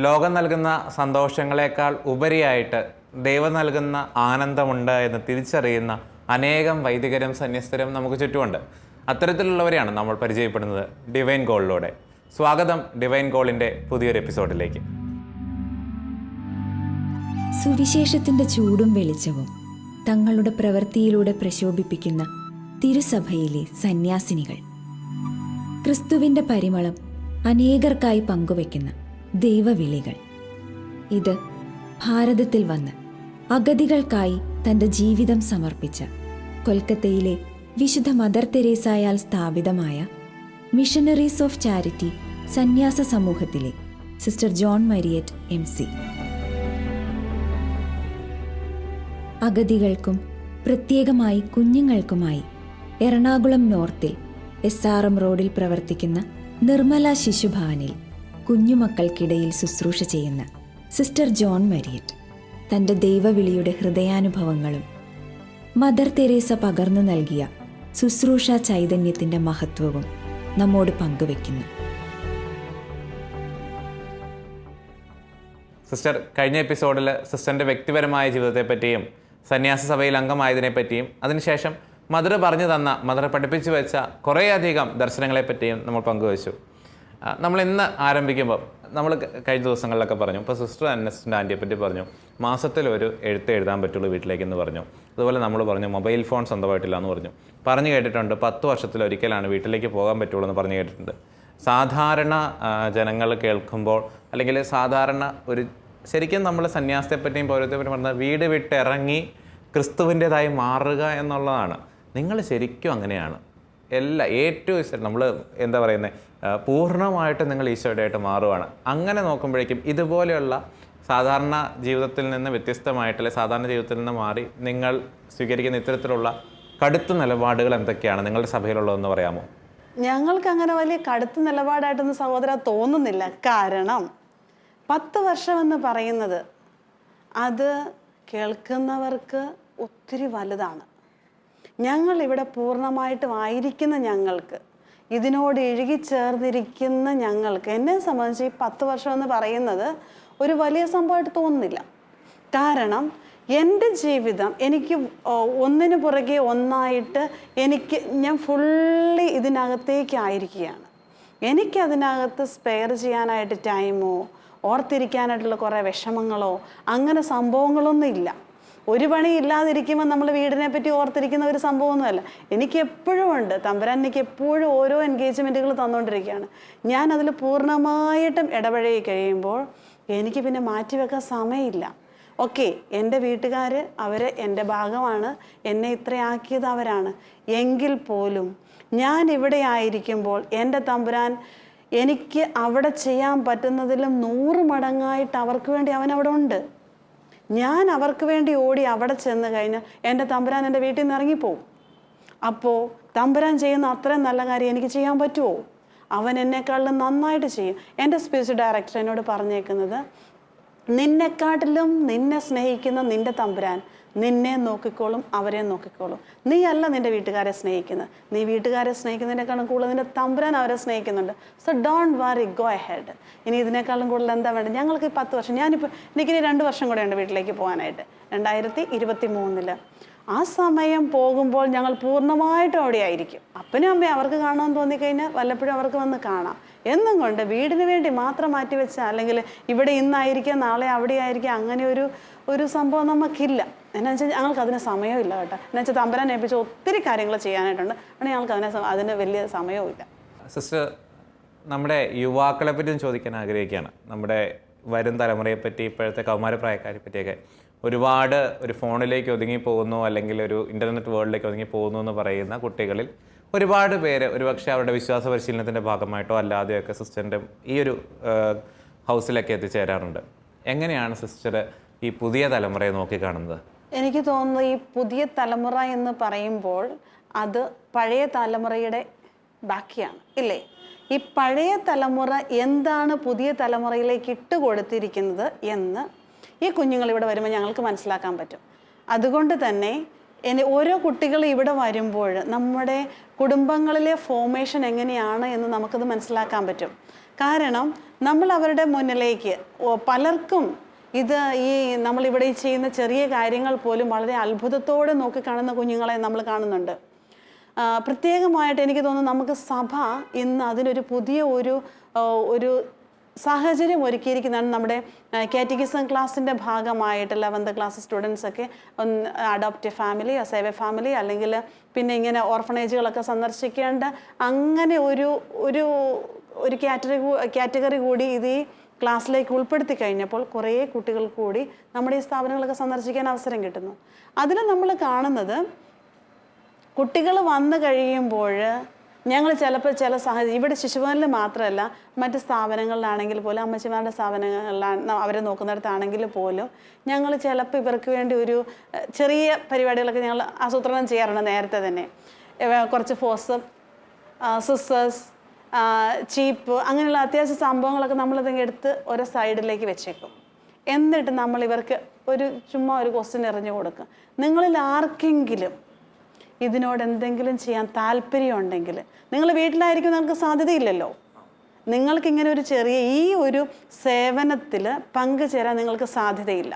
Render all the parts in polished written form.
ലോകം നൽകുന്ന സന്തോഷങ്ങളെക്കാൾ ഉപരിയായിട്ട് ദൈവം നൽകുന്ന ആനന്ദമുണ്ട് എന്ന് തിരിച്ചറിയുന്ന അനേകം വൈദികരും സന്യസ്തരും നമുക്ക് ചുറ്റുമുണ്ട്. അത്തരത്തിലുള്ളവരെയാണ് നമ്മൾ പരിചയപ്പെടുന്നത് ഡിവൈൻ കോളിലൂടെ. സ്വാഗതം ഡിവൈൻ കോളിൻ്റെ പുതിയൊരു എപ്പിസോഡിലേക്ക്. സുവിശേഷത്തിൻ്റെ ചൂടും വെളിച്ചവും തങ്ങളുടെ പ്രവൃത്തിയിലൂടെ പ്രശോഭിപ്പിക്കുന്ന തിരുസഭയിലെ സന്യാസിനികൾ, ക്രിസ്തുവിൻ്റെ പരിമളം അനേകർക്കായി പങ്കുവയ്ക്കുന്ന ദൈവവിളികൾ. ഇത് ഭാരതത്തിൽ വന്ന് അഗതികൾക്കായി തൻ്റെ ജീവിതം സമർപ്പിച്ച കൊൽക്കത്തയിലെ വിശുദ്ധ മദർ തെരേസായാൽ സ്ഥാപിതമായ മിഷനറീസ് ഓഫ് ചാരിറ്റി സന്യാസ സമൂഹത്തിലെ സിസ്റ്റർ ജോൺ മരിയറ്റ് MC. അഗതികൾക്കും പ്രത്യേകമായി കുഞ്ഞുങ്ങൾക്കുമായി എറണാകുളം നോർത്തിൽ SRM റോഡിൽ പ്രവർത്തിക്കുന്ന നിർമ്മല ശിശുഭവനിൽ കുഞ്ഞുമക്കൾക്കിടയിൽ ശുശ്രൂഷ ചെയ്യുന്ന സിസ്റ്റർ ജോൺ മരിയറ്റ് തൻ്റെ ദൈവവിളിയുടെ ഹൃദയാനുഭവങ്ങളും മദർ തെരേസ പകർന്നു നൽകിയ ശുശ്രൂഷ ചൈതന്യത്തിൻ്റെ മഹത്വവും നമ്മോട് പങ്കുവെക്കുന്നു. സിസ്റ്റർ കഴിഞ്ഞ എപ്പിസോഡിൽ സിസ്റ്ററിൻ്റെ വ്യക്തിപരമായ ജീവിതത്തെപ്പറ്റിയും സന്യാസ സഭയിൽ അംഗമായതിനെപ്പറ്റിയും അതിനുശേഷം മദർ പറഞ്ഞു തന്ന, മദർ പഠിപ്പിച്ചു വെച്ച കുറേയധികം ദർശനങ്ങളെപ്പറ്റിയും നമ്മൾ പങ്കുവച്ചു. നമ്മൾ ഇന്ന് ആരംഭിക്കുമ്പോൾ നമ്മൾ കഴിഞ്ഞ ദിവസങ്ങളിലൊക്കെ പറഞ്ഞു, ഇപ്പോൾ സിസ്റ്റർ അന്നസിൻ്റെ ആൻറ്റിയെപ്പറ്റി പറഞ്ഞു, മാസത്തിലൊരു എഴുതാൻ പറ്റുള്ളൂ വീട്ടിലേക്കെന്ന് പറഞ്ഞു. അതുപോലെ നമ്മൾ പറഞ്ഞു മൊബൈൽ ഫോൺ സ്വന്തമായിട്ടില്ല എന്ന് പറഞ്ഞു കേട്ടിട്ടുണ്ട്. 10 വർഷത്തിലൊരിക്കലാണ് വീട്ടിലേക്ക് പോകാൻ പറ്റുള്ളൂ എന്ന് പറഞ്ഞു കേട്ടിട്ടുണ്ട്. സാധാരണ ജനങ്ങൾ കേൾക്കുമ്പോൾ, അല്ലെങ്കിൽ സാധാരണ ഒരു ശരിക്കും നമ്മൾ സന്യാസത്തെപ്പറ്റിയും പൗരത്തെപ്പറ്റിയും പറഞ്ഞാൽ വീട് വിട്ടിറങ്ങി ക്രിസ്തുവിൻ്റെതായി മാറുക എന്നുള്ളതാണ്. നിങ്ങൾ ശരിക്കും അങ്ങനെയാണ്. ഏറ്റവും നമ്മൾ എന്താ പറയുന്നത്, പൂർണ്ണമായിട്ട് നിങ്ങൾ ഈശോയുടെയായിട്ട് മാറുകയാണ്. അങ്ങനെ നോക്കുമ്പോഴേക്കും ഇതുപോലെയുള്ള സാധാരണ ജീവിതത്തിൽ നിന്ന് വ്യത്യസ്തമായിട്ടുള്ള സാധാരണ ജീവിതത്തിൽ നിന്ന് മാറി നിങ്ങൾ സ്വീകരിക്കുന്ന ഇത്തരത്തിലുള്ള കടുത്ത നിലപാടുകൾ എന്തൊക്കെയാണ് നിങ്ങളുടെ സഭയിലുള്ളതെന്ന് പറയാമോ? ഞങ്ങൾക്ക് അങ്ങനെ വലിയ കടുത്ത നിലപാടായിട്ടൊന്നും സഹോദര തോന്നുന്നില്ല. കാരണം 10 വർഷമെന്ന് പറയുന്നത് അത് കേൾക്കുന്നവർക്ക് ഒത്തിരി വലുതാണ്. ഞങ്ങൾ ഇവിടെ പൂർണ്ണമായിട്ടും ആയിരിക്കുന്ന ഞങ്ങൾക്ക്, ഇതിനോട് ഇഴുകിച്ചേർന്നിരിക്കുന്ന ഞങ്ങൾക്ക്, എന്നെ സംബന്ധിച്ച് ഈ 10 വർഷം എന്ന് പറയുന്നത് ഒരു വലിയ സംഭവമായിട്ട് തോന്നുന്നില്ല. കാരണം എൻ്റെ ജീവിതം എനിക്ക് ഒന്നിനു പുറകെ ഒന്നായിട്ട് ഞാൻ ഫുള്ളി ഇതിനകത്തേക്കായിരിക്കുകയാണ്. എനിക്കതിനകത്ത് സ്പെയർ ചെയ്യാനായിട്ട് ടൈമോ ഓർത്തിരിക്കാനായിട്ടുള്ള കുറേ വിഷമങ്ങളോ അങ്ങനെ സംഭവങ്ങളൊന്നും ഇല്ല. ഒരു പണി ഇല്ലാതിരിക്കുമ്പോൾ നമ്മൾ വീടിനെ പറ്റി ഓർത്തിരിക്കുന്ന ഒരു സംഭവമൊന്നുമല്ല. എനിക്ക് എപ്പോഴും ഉണ്ട്, തമ്പുരാൻ എനിക്ക് എപ്പോഴും ഓരോ എൻഗേജ്മെൻറ്റുകൾ തന്നുകൊണ്ടിരിക്കുകയാണ്. ഞാൻ അതിൽ പൂർണ്ണമായിട്ടും ഇടപഴകി കഴിയുമ്പോൾ എനിക്ക് പിന്നെ മാറ്റിവെക്കാൻ സമയമില്ല. ഓക്കെ, എൻ്റെ വീട്ടുകാർ അവർ എൻ്റെ ഭാഗമാണ്, എന്നെ ഇത്രയാക്കിയത് അവരാണ്. എങ്കിൽ പോലും ഞാൻ ഇവിടെ ആയിരിക്കുമ്പോൾ എൻ്റെ തമ്പുരാൻ എനിക്ക് അവിടെ ചെയ്യാൻ പറ്റുന്നതിലും 100 മടങ്ങായിട്ട് അവർക്ക് വേണ്ടി അവൻ അവിടെ ഉണ്ട്. ഞാൻ അവർക്ക് വേണ്ടി ഓടി അവിടെ ചെന്ന് കഴിഞ്ഞാൽ എൻ്റെ തമ്പുരാൻ എൻ്റെ വീട്ടിൽ നിന്ന് ഇറങ്ങിപ്പോവും. അപ്പോൾ തമ്പുരാൻ ചെയ്യുന്ന അത്രയും നല്ല കാര്യം എനിക്ക് ചെയ്യാൻ പറ്റുമോ? അവൻ എന്നെക്കാളും നന്നായിട്ട് ചെയ്യും. എൻ്റെ സ്പിരിച്വൽ ഡയറക്ടർ എന്നോട് പറഞ്ഞേക്കുന്നത്, നിന്നെക്കാട്ടിലും നിന്നെ സ്നേഹിക്കുന്ന നിൻ്റെ തമ്പുരാൻ നിന്നെ നോക്കിക്കോളും, അവരെ നോക്കിക്കോളും. നീ അല്ല നിൻ്റെ വീട്ടുകാരെ സ്നേഹിക്കുന്നത്, നീ വീട്ടുകാരെ സ്നേഹിക്കുന്നതിനേക്കാളും കൂടുതൽ നിൻ്റെ തമ്പുരാൻ അവരെ സ്നേഹിക്കുന്നുണ്ട്. So don't worry, go ahead. ഇനി ഇതിനേക്കാളും കൂടുതൽ എന്താ വേണ്ടത്? ഞങ്ങൾക്ക് 10 വർഷം, എനിക്കിനി 2 വർഷം കൂടെ ഉണ്ട് വീട്ടിലേക്ക് പോകാനായിട്ട്, 2023. ആ സമയം പോകുമ്പോൾ ഞങ്ങൾ പൂർണ്ണമായിട്ടും അവിടെ ആയിരിക്കും. അപ്പനും അമ്മയും അവർക്ക് കാണാമെന്ന് തോന്നിക്കഴിഞ്ഞാൽ വല്ലപ്പോഴും അവർക്ക് വന്ന് കാണാം എന്നും കൊണ്ട് വീടിന് വേണ്ടി മാത്രം മാറ്റിവെച്ചാൽ, അല്ലെങ്കിൽ ഇവിടെ ഇന്നായിരിക്കാം നാളെ അവിടെ ആയിരിക്കാം, അങ്ങനെ ഒരു സംഭവം നമുക്കില്ല. എന്നാ വെച്ചാൽ ഞങ്ങൾക്ക് അതിന് സമയമില്ല കേട്ടോ. എന്നാ വെച്ചാൽ തമ്പുരാൻ ഏൽപ്പിച്ച ഒത്തിരി കാര്യങ്ങൾ ചെയ്യാനായിട്ടുണ്ട്. അങ്ങനെ ഞങ്ങൾക്ക് അതിന് വലിയ സമയവും ഇല്ല. സിസ്റ്റർ, നമ്മുടെ യുവാക്കളെ പറ്റിയും ചോദിക്കാൻ ആഗ്രഹിക്കുകയാണ്. നമ്മുടെ വരും തലമുറയെപ്പറ്റി, ഇപ്പോഴത്തെ കൗമാരപ്രായക്കാരെ പറ്റിയൊക്കെ ഒരുപാട് ഒരു ഫോണിലേക്ക് ഒതുങ്ങി പോകുന്നു, അല്ലെങ്കിൽ ഒരു ഇൻ്റർനെറ്റ് വേൾഡിലേക്ക് ഒതുങ്ങി പോകുന്നു എന്ന് പറയുന്ന കുട്ടികളിൽ ഒരുപാട് പേര് ഒരുപക്ഷെ അവരുടെ വിശ്വാസ പരിശീലനത്തിൻ്റെ ഭാഗമായിട്ടോ അല്ലാതെയൊക്കെ സിസ്റ്ററിൻ്റെ ഈ ഒരു ഹൗസിലൊക്കെ എത്തിച്ചേരാറുണ്ട്. എങ്ങനെയാണ് സിസ്റ്റർ ഈ പുതിയ തലമുറയെ നോക്കിക്കാണുന്നത്? എനിക്ക് തോന്നുന്നു ഈ പുതിയ തലമുറ എന്ന് പറയുമ്പോൾ അത് പഴയ തലമുറയുടെ ബാക്കിയാണ്, ഇല്ലേ? ഈ പഴയ തലമുറ എന്താണ് പുതിയ തലമുറയിലേക്ക് ഇട്ട് കൊടുത്തിരിക്കുന്നത് എന്ന് ഈ കുഞ്ഞുങ്ങൾ ഇവിടെ വരുമ്പോൾ ഞങ്ങൾക്ക് മനസ്സിലാക്കാൻ പറ്റും. അതുകൊണ്ട് തന്നെ ഓരോ കുട്ടികൾ ഇവിടെ വരുമ്പോൾ നമ്മുടെ കുടുംബങ്ങളിലെ ഫോർമേഷൻ എങ്ങനെയാണ് എന്ന് നമുക്കത് മനസ്സിലാക്കാൻ പറ്റും. കാരണം നമ്മൾ അവരുടെ മുന്നിലേക്ക് പലർക്കും ഇത് നമ്മളിവിടെ ചെയ്യുന്ന ചെറിയ കാര്യങ്ങൾ പോലും വളരെ അത്ഭുതത്തോടെ നോക്കിക്കാണുന്ന കുഞ്ഞുങ്ങളെ നമ്മൾ കാണുന്നുണ്ട്. പ്രത്യേകമായിട്ട് എനിക്ക് തോന്നുന്നു നമുക്ക് സഭ ഇന്ന് അതിനൊരു പുതിയ ഒരു സാഹചര്യം ഒരുക്കിയിരിക്കുന്നതാണ്. നമ്മുടെ കാറ്റഗിസം ക്ലാസ്സിൻ്റെ ഭാഗമായിട്ട് 11th ക്ലാസ് സ്റ്റുഡൻസൊക്കെ അഡോപ്റ്റീവ് ഫാമിലി, സേവ ഫാമിലി, അല്ലെങ്കിൽ പിന്നെ ഇങ്ങനെ ഓർഫണേജുകളൊക്കെ സന്ദർശിക്കേണ്ട അങ്ങനെ ഒരു കാറ്റഗറി കൂടി ഇത് ഈ ക്ലാസ്സിലേക്ക് ഉൾപ്പെടുത്തി കഴിഞ്ഞപ്പോൾ കുറേ കുട്ടികൾ കൂടി നമ്മുടെ ഈ സ്ഥാപനങ്ങളൊക്കെ സന്ദർശിക്കാൻ അവസരം കിട്ടുന്നു. അതിൽ നമ്മൾ കാണുന്നത് കുട്ടികൾ വന്നു കഴിയുമ്പോൾ ഞങ്ങൾ ചിലപ്പോൾ ചില സാഹചര്യം ഇവിടെ ശിശുഭവനിൽ മാത്രമല്ല മറ്റ് സ്ഥാപനങ്ങളിലാണെങ്കിൽ പോലും അമ്മച്ചിമാരുടെ സ്ഥാപനങ്ങളിലാണ് അവരെ നോക്കുന്നിടത്താണെങ്കിൽ പോലും ഞങ്ങൾ ചിലപ്പോൾ ഇവർക്ക് വേണ്ടി ഒരു ചെറിയ പരിപാടികളൊക്കെ ഞങ്ങൾ ആസൂത്രണം ചെയ്യാറുണ്ട് നേരത്തെ തന്നെ. കുറച്ച് ഫോസപ്പ്, സിസേഴ്സ്, ചീപ്പ്, അങ്ങനെയുള്ള അത്യാവശ്യ സംഭവങ്ങളൊക്കെ നമ്മളതിങ്ങ് എടുത്ത് ഓരോ സൈഡിലേക്ക് വെച്ചേക്കും. എന്നിട്ട് നമ്മൾ ഇവർക്ക് ചുമ്മാ ഒരു ക്വസ്റ്റ്യൻ എറിഞ്ഞു കൊടുക്കും. നിങ്ങളിൽ ആർക്കെങ്കിലും ഇതിനോട് എന്തെങ്കിലും ചെയ്യാൻ താല്പര്യം ഉണ്ടെങ്കിൽ, നിങ്ങൾ വീട്ടിലായിരിക്കും, നിങ്ങൾക്ക് സാധ്യതയില്ലല്ലോ, നിങ്ങൾക്കിങ്ങനെ ഒരു ചെറിയ ഒരു സേവനത്തിൽ പങ്കുചേരാൻ നിങ്ങൾക്ക് സാധ്യതയില്ല.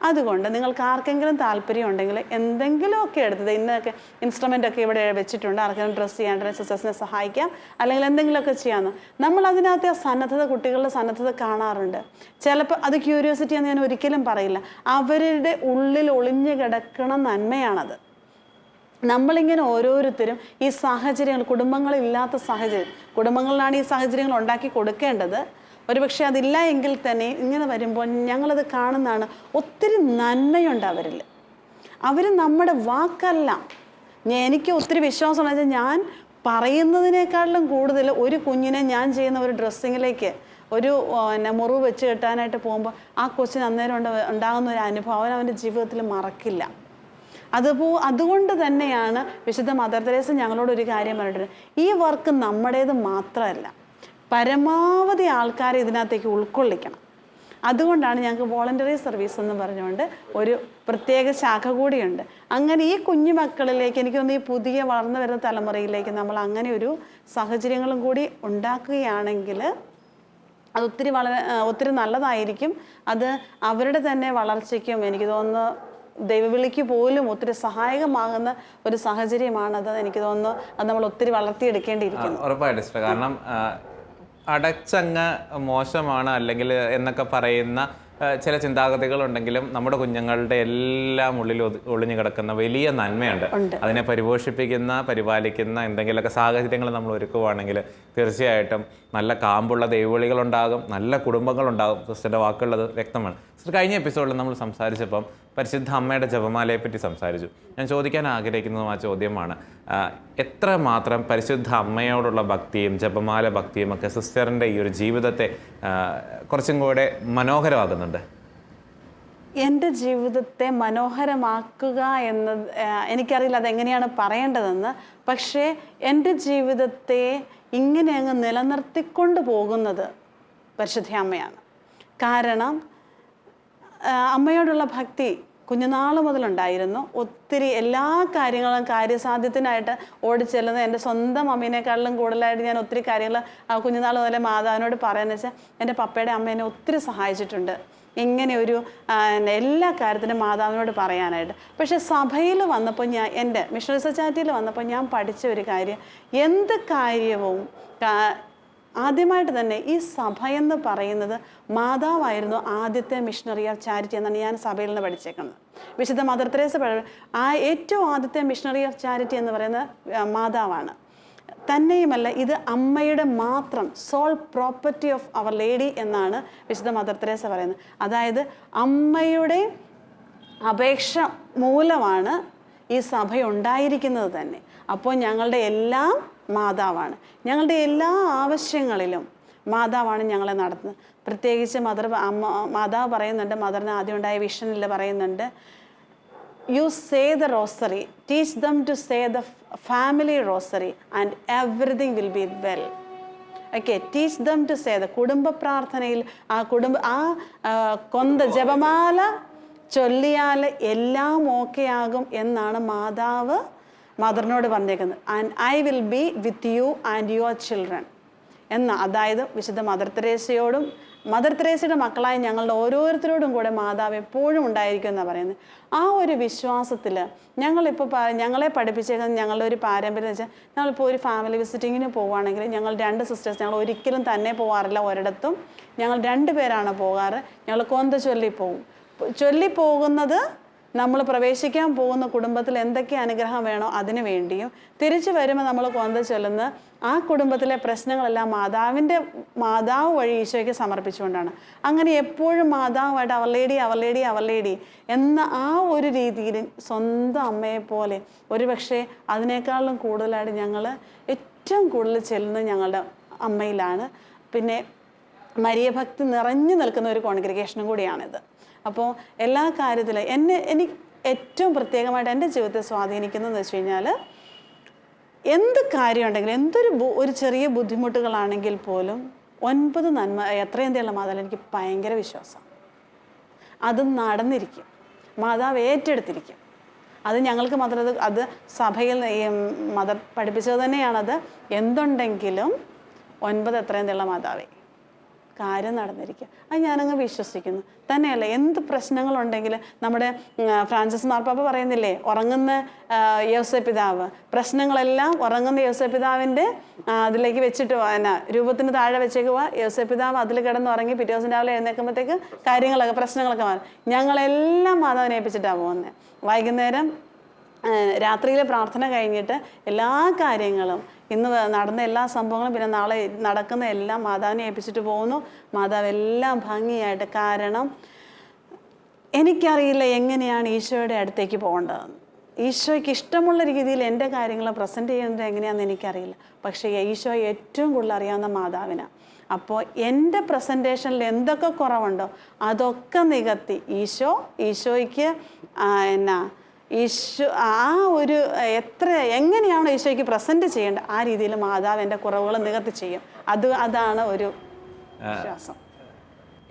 അതുകൊണ്ട് നിങ്ങൾക്ക് ആർക്കെങ്കിലും താല്പര്യം ഉണ്ടെങ്കിൽ എന്തെങ്കിലുമൊക്കെ എടുത്തത് ഇന്നൊക്കെ ഇൻസ്ട്രുമെൻ്റൊക്കെ ഇവിടെ വെച്ചിട്ടുണ്ട്, ആർക്കെങ്കിലും ഡ്രസ്സ് ചെയ്യാൻ സിസ്റ്റേഴ്സിനെ സഹായിക്കാം, അല്ലെങ്കിൽ എന്തെങ്കിലുമൊക്കെ ചെയ്യാമെന്ന് നമ്മൾ അതിനകത്ത് ആ സന്നദ്ധത, കുട്ടികളുടെ സന്നദ്ധത കാണാറുണ്ട്. ചിലപ്പോൾ അത് ക്യൂരിയോസിറ്റി എന്ന് ഞാൻ ഒരിക്കലും പറയില്ല, അവരുടെ ഉള്ളിൽ ഒളിഞ്ഞു കിടക്കണ നന്മയാണത്. നമ്മളിങ്ങനെ ഓരോരുത്തരും ഈ സാഹചര്യങ്ങൾ, കുടുംബങ്ങളില്ലാത്ത സാഹചര്യം, കുടുംബങ്ങളിലാണ് ഈ സാഹചര്യങ്ങൾ ഉണ്ടാക്കി കൊടുക്കേണ്ടത്. ഒരുപക്ഷെ അതില്ല എങ്കിൽ തന്നെ ഇങ്ങനെ വരുമ്പോൾ ഞങ്ങളത് കാണുന്നതാണ്. ഒത്തിരി നന്മയുണ്ട് അവരിൽ. അവർ നമ്മുടെ വാക്കല്ല, എനിക്ക് ഒത്തിരി വിശ്വാസമുള്ള വെച്ചാൽ ഞാൻ പറയുന്നതിനേക്കാളും കൂടുതൽ ഒരു കുഞ്ഞിനെ ഞാൻ ചെയ്യുന്ന ഒരു ഡ്രസ്സിങ്ങിലേക്ക് മുറിവ് വെച്ച് കെട്ടാനായിട്ട് പോകുമ്പോൾ ആ കൊച്ചിന് അന്നേരം ഉണ്ടാകുന്ന ഒരു അനുഭവം അവൻ്റെ ജീവിതത്തിൽ മറക്കില്ല. അതുകൊണ്ട് തന്നെയാണ് വിശുദ്ധ മദർ തെരേസ ഞങ്ങളോട് ഒരു കാര്യം പറഞ്ഞിട്ടുണ്ട്, ഈ വർക്ക് നമ്മുടേത് മാത്രമല്ല, പരമാവധി ആൾക്കാരെ ഇതിനകത്തേക്ക് ഉൾക്കൊള്ളിക്കണം. അതുകൊണ്ടാണ് ഞങ്ങൾക്ക് വോളണ്ടറി സർവീസ് എന്ന് പറഞ്ഞുകൊണ്ട് ഒരു പ്രത്യേക ശാഖ കൂടിയുണ്ട്. അങ്ങനെ ഈ കുഞ്ഞു മക്കളിലേക്ക്, എനിക്ക് തോന്നുന്നു ഈ പുതിയ വളർന്നു വരുന്ന തലമുറയിലേക്ക് നമ്മൾ അങ്ങനെ ഒരു സാഹചര്യങ്ങളും കൂടി ഉണ്ടാക്കുകയാണെങ്കിൽ അത് ഒത്തിരി നല്ലതായിരിക്കും. അത് അവരുടെ തന്നെ വളർച്ചയ്ക്കും എനിക്ക് തോന്നുന്നു ദൈവവിളിക്ക് പോലും ഒത്തിരി സഹായകമാകുന്ന ഒരു സാഹചര്യമാണത്. എനിക്ക് തോന്നുന്നു അത് നമ്മൾ ഒത്തിരി വളർത്തിയെടുക്കേണ്ടിയിരിക്കുന്നു. ഉറപ്പായിട്ടും. കാരണം അടച്ചങ്ങ് മോശമാണ് അല്ലെങ്കിൽ എന്നൊക്കെ പറയുന്ന ചില ചിന്താഗതികളുണ്ടെങ്കിലും നമ്മുടെ കുഞ്ഞുങ്ങളുടെ എല്ലാം ഉള്ളിൽ ഒളിഞ്ഞു കിടക്കുന്ന വലിയ നന്മയുണ്ട്. അതിനെ പരിപോഷിപ്പിക്കുന്ന, പരിപാലിക്കുന്ന എന്തെങ്കിലുമൊക്കെ സാഹചര്യങ്ങൾ നമ്മൾ ഒരുക്കുവാണെങ്കിൽ തീർച്ചയായിട്ടും നല്ല കാമ്പുള്ള ദൈവവിളികളുണ്ടാകും, നല്ല കുടുംബങ്ങളുണ്ടാകും. സിസ്റ്ററിൻ്റെ വാക്കുള്ളത് വ്യക്തമാണ്. സിസ്റ്റർ കഴിഞ്ഞ എപ്പിസോഡിൽ നമ്മൾ സംസാരിച്ചപ്പം പരിശുദ്ധ അമ്മയുടെ ജപമാലയെ പറ്റി സംസാരിച്ചു. ഞാൻ ചോദിക്കാൻ ആഗ്രഹിക്കുന്നതും ആ ചോദ്യമാണ്, എത്രമാത്രം പരിശുദ്ധ അമ്മയോടുള്ള ഭക്തിയും ജപമാല ഭക്തിയും ഒക്കെ സിസ്റ്ററിൻ്റെ ഈ ഒരു ജീവിതത്തെ കുറച്ചും കൂടെ മനോഹരമാകുന്നുണ്ട്? എൻ്റെ ജീവിതത്തെ മനോഹരമാക്കുക എന്നത് എനിക്കറിയില്ല അതെങ്ങനെയാണ് പറയേണ്ടതെന്ന്. പക്ഷേ എൻ്റെ ജീവിതത്തെ ഇങ്ങനെ അങ്ങ് നിലനിർത്തിക്കൊണ്ട് പോകുന്നത് പരിശുദ്ധ അമ്മയാണ്. കാരണം അമ്മയോടുള്ള ഭക്തി കുഞ്ഞുനാൾ മുതലുണ്ടായിരുന്നു. ഒത്തിരി എല്ലാ കാര്യങ്ങളും കാര്യസാധ്യത്തിനായിട്ട് ഓടിച്ചെല്ലുന്ന എൻ്റെ സ്വന്തം അമ്മേനേക്കാളിലും കൂടുതലായിട്ട് ഞാൻ ഒത്തിരി കാര്യങ്ങൾ കുഞ്ഞുനാൾ മുതലേ മാതാവിനോട് പറയുന്നത് വെച്ചാൽ എൻ്റെ പപ്പയുടെ അമ്മേനെ ഒത്തിരി സഹായിച്ചിട്ടുണ്ട് ഇങ്ങനെ എല്ലാ കാര്യത്തിനും മാതാവിനോട് പറയാനായിട്ട്. പക്ഷേ സഭയിൽ വന്നപ്പോൾ എൻ്റെ മിഷണറി സൊസൈറ്റിയിൽ വന്നപ്പോൾ ഞാൻ പഠിച്ച ഒരു കാര്യം, എന്ത് കാര്യവും ആദ്യമായിട്ട് തന്നെ ഈ സഭ എന്ന് പറയുന്നത് മാതാവായിരുന്നു ആദ്യത്തെ മിഷണറി ഓഫ് ചാരിറ്റി എന്നാണ് ഞാൻ സഭയിൽ നിന്ന് പഠിച്ചേക്കുന്നത്. വിശുദ്ധ മദർ തെരേസ ഏറ്റവും ആദ്യത്തെ മിഷണറി ഓഫ് ചാരിറ്റി എന്ന് പറയുന്നത് മാതാവാണ്. തന്നെയുമല്ല, ഇത് അമ്മയുടെ മാത്രം sole property of our lady എന്നാണ് വിശുദ്ധ മദർ തെരേസ പറയുന്നത്. അതായത് അമ്മയുടെ അപേക്ഷ മൂലമാണ് ഈ സഭ ഉണ്ടായിരിക്കുന്നത് തന്നെ. അപ്പോൾ ഞങ്ങളുടെ എല്ലാം മാതാവാണ്. ഞങ്ങളുടെ എല്ലാ ആവശ്യങ്ങളിലും മാതാവാണ് ഞങ്ങളെ നടത്തുന്നത്. പ്രത്യേകിച്ച് മാതാവ് പറയുന്നുണ്ട്, മദറിന് ആദ്യം ഉണ്ടായ വിഷനിൽ പറയുന്നുണ്ട്, you say the rosary, teach them to say the family rosary and everything will be well. Okay, teach them to say the കുടുംബ പ്രാർത്ഥനയിൽ ജപമാല ചൊല്ലിയാൽ എല്ലാം ഓക്കെ ആകും എന്നാണ് മാതാവ് മദറിനോട് പറഞ്ഞേക്കുന്നത്. And I will be with you and your children അതായത് വിശുദ്ധ മദർ തെരേസയോടും മദർ തെരേസയുടെ മക്കളായ ഞങ്ങളുടെ ഓരോരുത്തരോടും കൂടെ മാതാവ് എപ്പോഴും ഉണ്ടായിരിക്കും എന്നാണ് പറയുന്നത്. ആ ഒരു വിശ്വാസത്തിൽ ഞങ്ങളെ പഠിപ്പിച്ചേക്കുന്നത് ഞങ്ങളുടെ ഒരു പാരമ്പര്യം എന്ന് വെച്ചാൽ, ഞങ്ങളിപ്പോൾ ഒരു ഫാമിലി വിസിറ്റിങ്ങിന് പോവുകയാണെങ്കിൽ ഞങ്ങൾ 2 സിസ്റ്റേഴ്സ്, ഞങ്ങൾ ഒരിക്കലും തന്നെ പോകാറില്ല ഒരിടത്തും. ഞങ്ങൾ 2 പേരാണ് പോകാറ്. ഞങ്ങൾ കൊന്ത ചൊല്ലിപ്പോകുന്നത് നമ്മൾ പ്രവേശിക്കാൻ പോകുന്ന കുടുംബത്തിൽ എന്തൊക്കെ അനുഗ്രഹം വേണോ അതിന് വേണ്ടിയും, തിരിച്ചു വരുമ്പോൾ നമ്മൾ കൊന്ത ചൊല്ലുന്ന ആ കുടുംബത്തിലെ പ്രശ്നങ്ങളെല്ലാം മാതാവ് വഴി ഈശോയ്ക്ക് സമർപ്പിച്ചുകൊണ്ടാണ്. അങ്ങനെ എപ്പോഴും മാതാവായിട്ട് അവർ ലേഡി എന്ന ആ ഒരു രീതിയിൽ സ്വന്തം അമ്മയെപ്പോലെ, ഒരുപക്ഷെ അതിനേക്കാളും കൂടുതലായിട്ട് ഞങ്ങൾ ഏറ്റവും കൂടുതൽ ചെല്ലുന്നത് ഞങ്ങളുടെ അമ്മയിലാണ്. പിന്നെ മരിയഭക്തി നിറഞ്ഞു നിൽക്കുന്ന ഒരു കോൺഗ്രിഗേഷനും കൂടിയാണിത്. അപ്പോൾ എല്ലാ കാര്യത്തിലും എനിക്ക് ഏറ്റവും പ്രത്യേകമായിട്ട് എൻ്റെ ജീവിതത്തെ സ്വാധീനിക്കുന്നതെന്ന് വെച്ച് കഴിഞ്ഞാൽ, എന്ത് കാര്യമുണ്ടെങ്കിലും ഒരു ചെറിയ ബുദ്ധിമുട്ടുകളാണെങ്കിൽ പോലും 9 നന്മ എത്രയും തേയുള്ള മാതാവ് എനിക്ക് ഭയങ്കര വിശ്വാസം. അത് നടന്നിരിക്കും, മാതാവ് ഏറ്റെടുത്തിരിക്കും. അത് ഞങ്ങൾക്ക് മാത്രം അത് സഭയിൽ മദർ പഠിപ്പിച്ചത് തന്നെയാണത്. എന്തുണ്ടെങ്കിലും 9 എത്രയും തേയുള്ള മാതാവേ, കാര്യം നടന്നിരിക്കുക. അത് ഞാനങ്ങ് വിശ്വസിക്കുന്നു. തന്നെയല്ല, എന്ത് പ്രശ്നങ്ങളുണ്ടെങ്കിൽ നമ്മുടെ ഫ്രാൻസിസ് മാർപ്പാപ്പ പറയുന്നില്ലേ, ഉറങ്ങുന്ന യോസേപ്പിതാവ്, പ്രശ്നങ്ങളെല്ലാം ഉറങ്ങുന്ന യോസേപ്പിതാവിൻ്റെ അതിലേക്ക് വെച്ചിട്ട് രൂപത്തിന് താഴെ വെച്ചേക്ക് പോവാ. യോസേപ്പിതാവ് അതിൽ കിടന്നുറങ്ങി പിറ്റേ ദിവസം രാവിലെ എഴുന്നേൽക്കുമ്പോഴത്തേക്ക് പ്രശ്നങ്ങളൊക്കെ മാറും. ഞങ്ങളെല്ലാം മാതാവിനെ ഏൽപ്പിച്ചിട്ടാണ് പോകുന്നത്. വൈകുന്നേരം രാത്രിയിലെ പ്രാർത്ഥന കഴിഞ്ഞിട്ട് എല്ലാ കാര്യങ്ങളും, ഇന്ന് നടന്ന എല്ലാ സംഭവങ്ങളും, പിന്നെ നാളെ നടക്കുന്ന എല്ലാം മാതാവിനെ ഏൽപ്പിച്ചിട്ട് പോകുന്നു. മാതാവ് എല്ലാം ഭംഗിയായിട്ട്, കാരണം എനിക്കറിയില്ല എങ്ങനെയാണ് ഈശോയുടെ അടുത്തേക്ക് പോകേണ്ടതെന്ന്. ഈശോയ്ക്ക് ഇഷ്ടമുള്ള രീതിയിൽ എൻ്റെ കാര്യങ്ങൾ പ്രസൻറ്റ് ചെയ്യുന്നത് എങ്ങനെയാണെന്ന് എനിക്കറിയില്ല. പക്ഷേ ഈശോ ഏറ്റവും കൂടുതൽ അറിയാവുന്ന മാതാവിനാണ്. അപ്പോൾ എൻ്റെ പ്രസൻറ്റേഷനിൽ എന്തൊക്കെ കുറവുണ്ടോ അതൊക്കെ നികത്തി ഈശോയ്ക്ക് ആ ഒരു എങ്ങനെയാണോ ഈശോയ്ക്ക് പ്രസൻറ്റ് ചെയ്യേണ്ടത് ആ രീതിയിൽ മാതാവ് എൻ്റെ കുറവുകൾ നികത്തി ചെയ്യും. അതാണ് ഒരു വിശ്വാസം.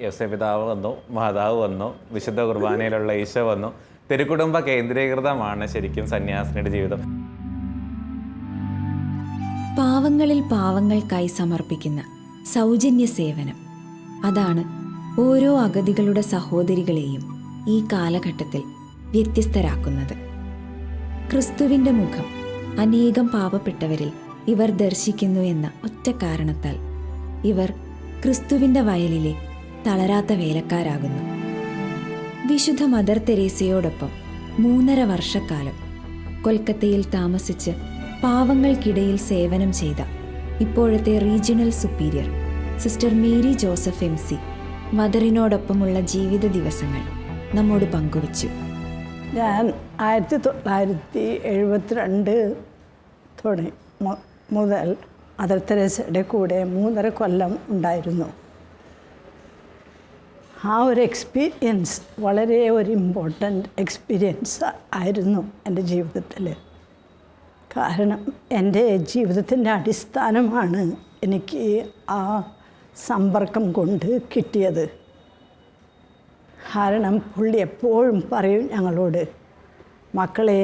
യോസേപ്പിതാവ് വന്നു, മാതാവ് വന്നു, വിശുദ്ധ കുർബാനയിലുള്ള ഈശോ വന്നു. തിരുക്കുടുംബ കേന്ദ്രീകൃതമാണ് ശരിക്കും സന്യാസിനിയുടെ ജീവിതം. പാവങ്ങളിൽ പാവങ്ങൾക്കായി സമർപ്പിക്കുന്ന സൗജന്യ സേവനം, അതാണ് ഓരോ അഗതികളുടെ സഹോദരികളെയും ഈ കാലഘട്ടത്തിൽ വ്യത്യസ്തരാക്കുന്നത്. ക്രിസ്തുവിൻ്റെ മുഖം അനേകം പാവപ്പെട്ടവരിൽ ഇവർ ദർശിക്കുന്നു എന്ന ഒറ്റ കാരണത്താൽ ഇവർ ക്രിസ്തുവിൻ്റെ വയലിലെ തളരാത്ത വേലക്കാരാകുന്നു. വിശുദ്ധ മദർ തെരേസയോടൊപ്പം 3.5 വർഷക്കാലം കൊൽക്കത്തയിൽ താമസിച്ച് പാവങ്ങൾക്കിടയിൽ സേവനം ചെയ്ത ഇപ്പോഴത്തെ regional superior sister Mary Joseph MC മദറിനോടൊപ്പമുള്ള ജീവിത ദിവസങ്ങൾ നമ്മോട് പങ്കുവച്ചു. ഞാൻ 1972 മുതൽ മദർ തെരേസയുടെ കൂടെ 3.5 കൊല്ലം ഉണ്ടായിരുന്നു. ആ ഒരു എക്സ്പീരിയൻസ് വളരെ ഒരു ഇമ്പോർട്ടൻ്റ് എക്സ്പീരിയൻസ് ആയിരുന്നു എൻ്റെ ജീവിതത്തിൽ. കാരണം എൻ്റെ ജീവിതത്തിൻ്റെ അടിസ്ഥാനമാണ് എനിക്ക് ആ സമ്പർക്കം കൊണ്ട് കിട്ടിയത്. കാരണം പുള്ളി എപ്പോഴും പറയും ഞങ്ങളോട്, മക്കളെ